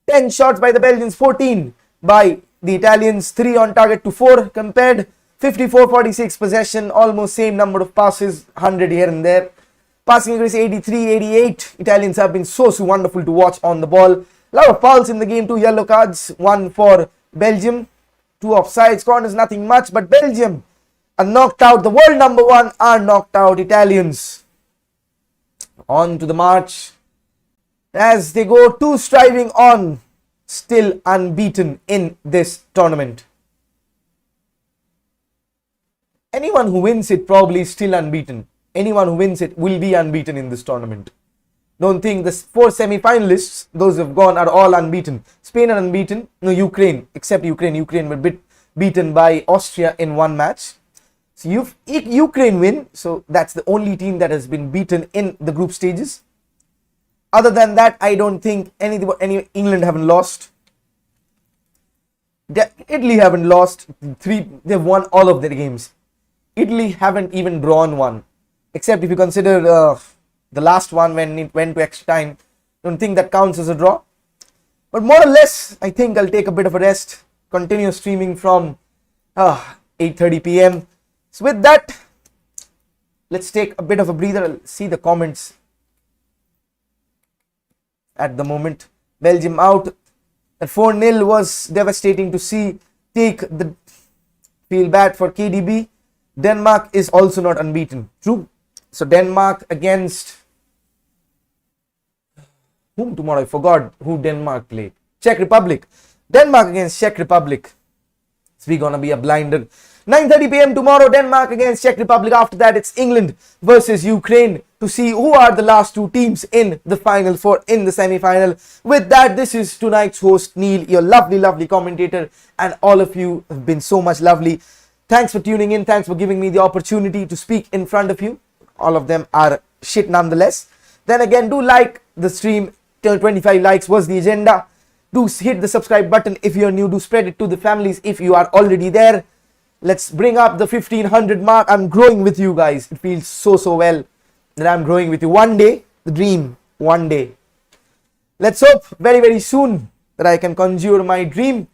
10 shots by the Belgians, 14 by the Italians, 3 on target to 4 compared. 54-46 possession, almost same number of passes, 100 here and there. Passing accuracy 83-88. Italians have been so wonderful to watch on the ball. A lot of fouls in the game, 2 yellow cards, 1 for Belgium, 2 offsides, corners, nothing much, but Belgium are knocked out. The world number 1 are knocked out. Italians on to the march as they go to striving on, still unbeaten in this tournament. Anyone who wins it probably is still unbeaten. Anyone who wins it will be unbeaten in this tournament. Don't think the 4 semi-finalists, those who have gone, are all unbeaten. Spain are unbeaten. No, Ukraine, except Ukraine. Ukraine were beaten by Austria in 1 match. So Ukraine win, so that's the only team that has been beaten in the group stages. Other than that, I don't think any England haven't lost. Italy haven't lost. They've won all of their games. Italy haven't even drawn one, except if you consider the last one when it went to extra time. Don't think that counts as a draw. But more or less, I think I'll take a bit of a rest. Continue streaming from 8:30 p.m. So with that, let's take a bit of a breather. I'll see the comments at the moment. Belgium out. At 4-0 was devastating to see. Feel bad for KDB. Denmark is also not unbeaten. True. So Denmark against whom tomorrow? I forgot who Denmark played. Czech Republic. Denmark against Czech Republic. It's gonna be a blinder. 9:30 p.m. tomorrow, Denmark against Czech Republic. After that, it's England versus Ukraine to see who are the last 2 teams in the final in the semi-final. With that, this is tonight's host, Neil, your lovely commentator, and all of you have been so much lovely. Thanks for tuning in. Thanks for giving me the opportunity to speak in front of you. All of them are shit nonetheless. Then again, do like the stream. 25 likes was the agenda. Do hit the subscribe button if you're new. Do spread it to the families if you are already there. Let's bring up the 1500 mark. I'm growing with you guys. It feels so well that I'm growing with you. One day, the dream, one day. Let's hope very soon that I can conjure my dream.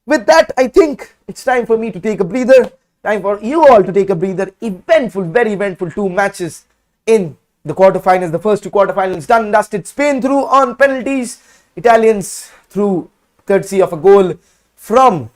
With that, I think it's time for me to take a breather. Time for you all to take a breather. Eventful, very eventful 2 matches in the quarterfinals. The first 2 quarterfinals done and dusted. Spain through on penalties. Italians through courtesy of a goal from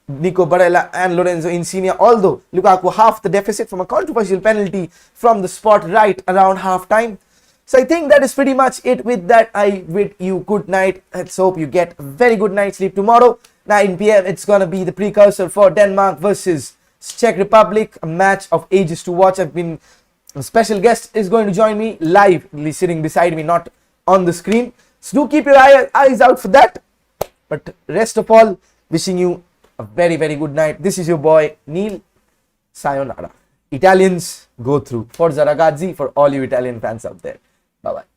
Nico Barella and Lorenzo Insigne, although Lukaku half the deficit from a controversial penalty from the spot right around half time. So I think that is pretty much it. With that, I bid you good night. Let's hope you get a very good night's sleep tomorrow. 9 p.m. It's gonna be the precursor for Denmark versus Czech Republic, a match of ages to watch. A special guest is going to join me live, sitting beside me, not on the screen. So do keep your eyes out for that. But rest of all, wishing you a very good night. This is your boy Neil. Sayonara. Italians go through. Forza ragazzi for all you Italian fans out there. Bye bye.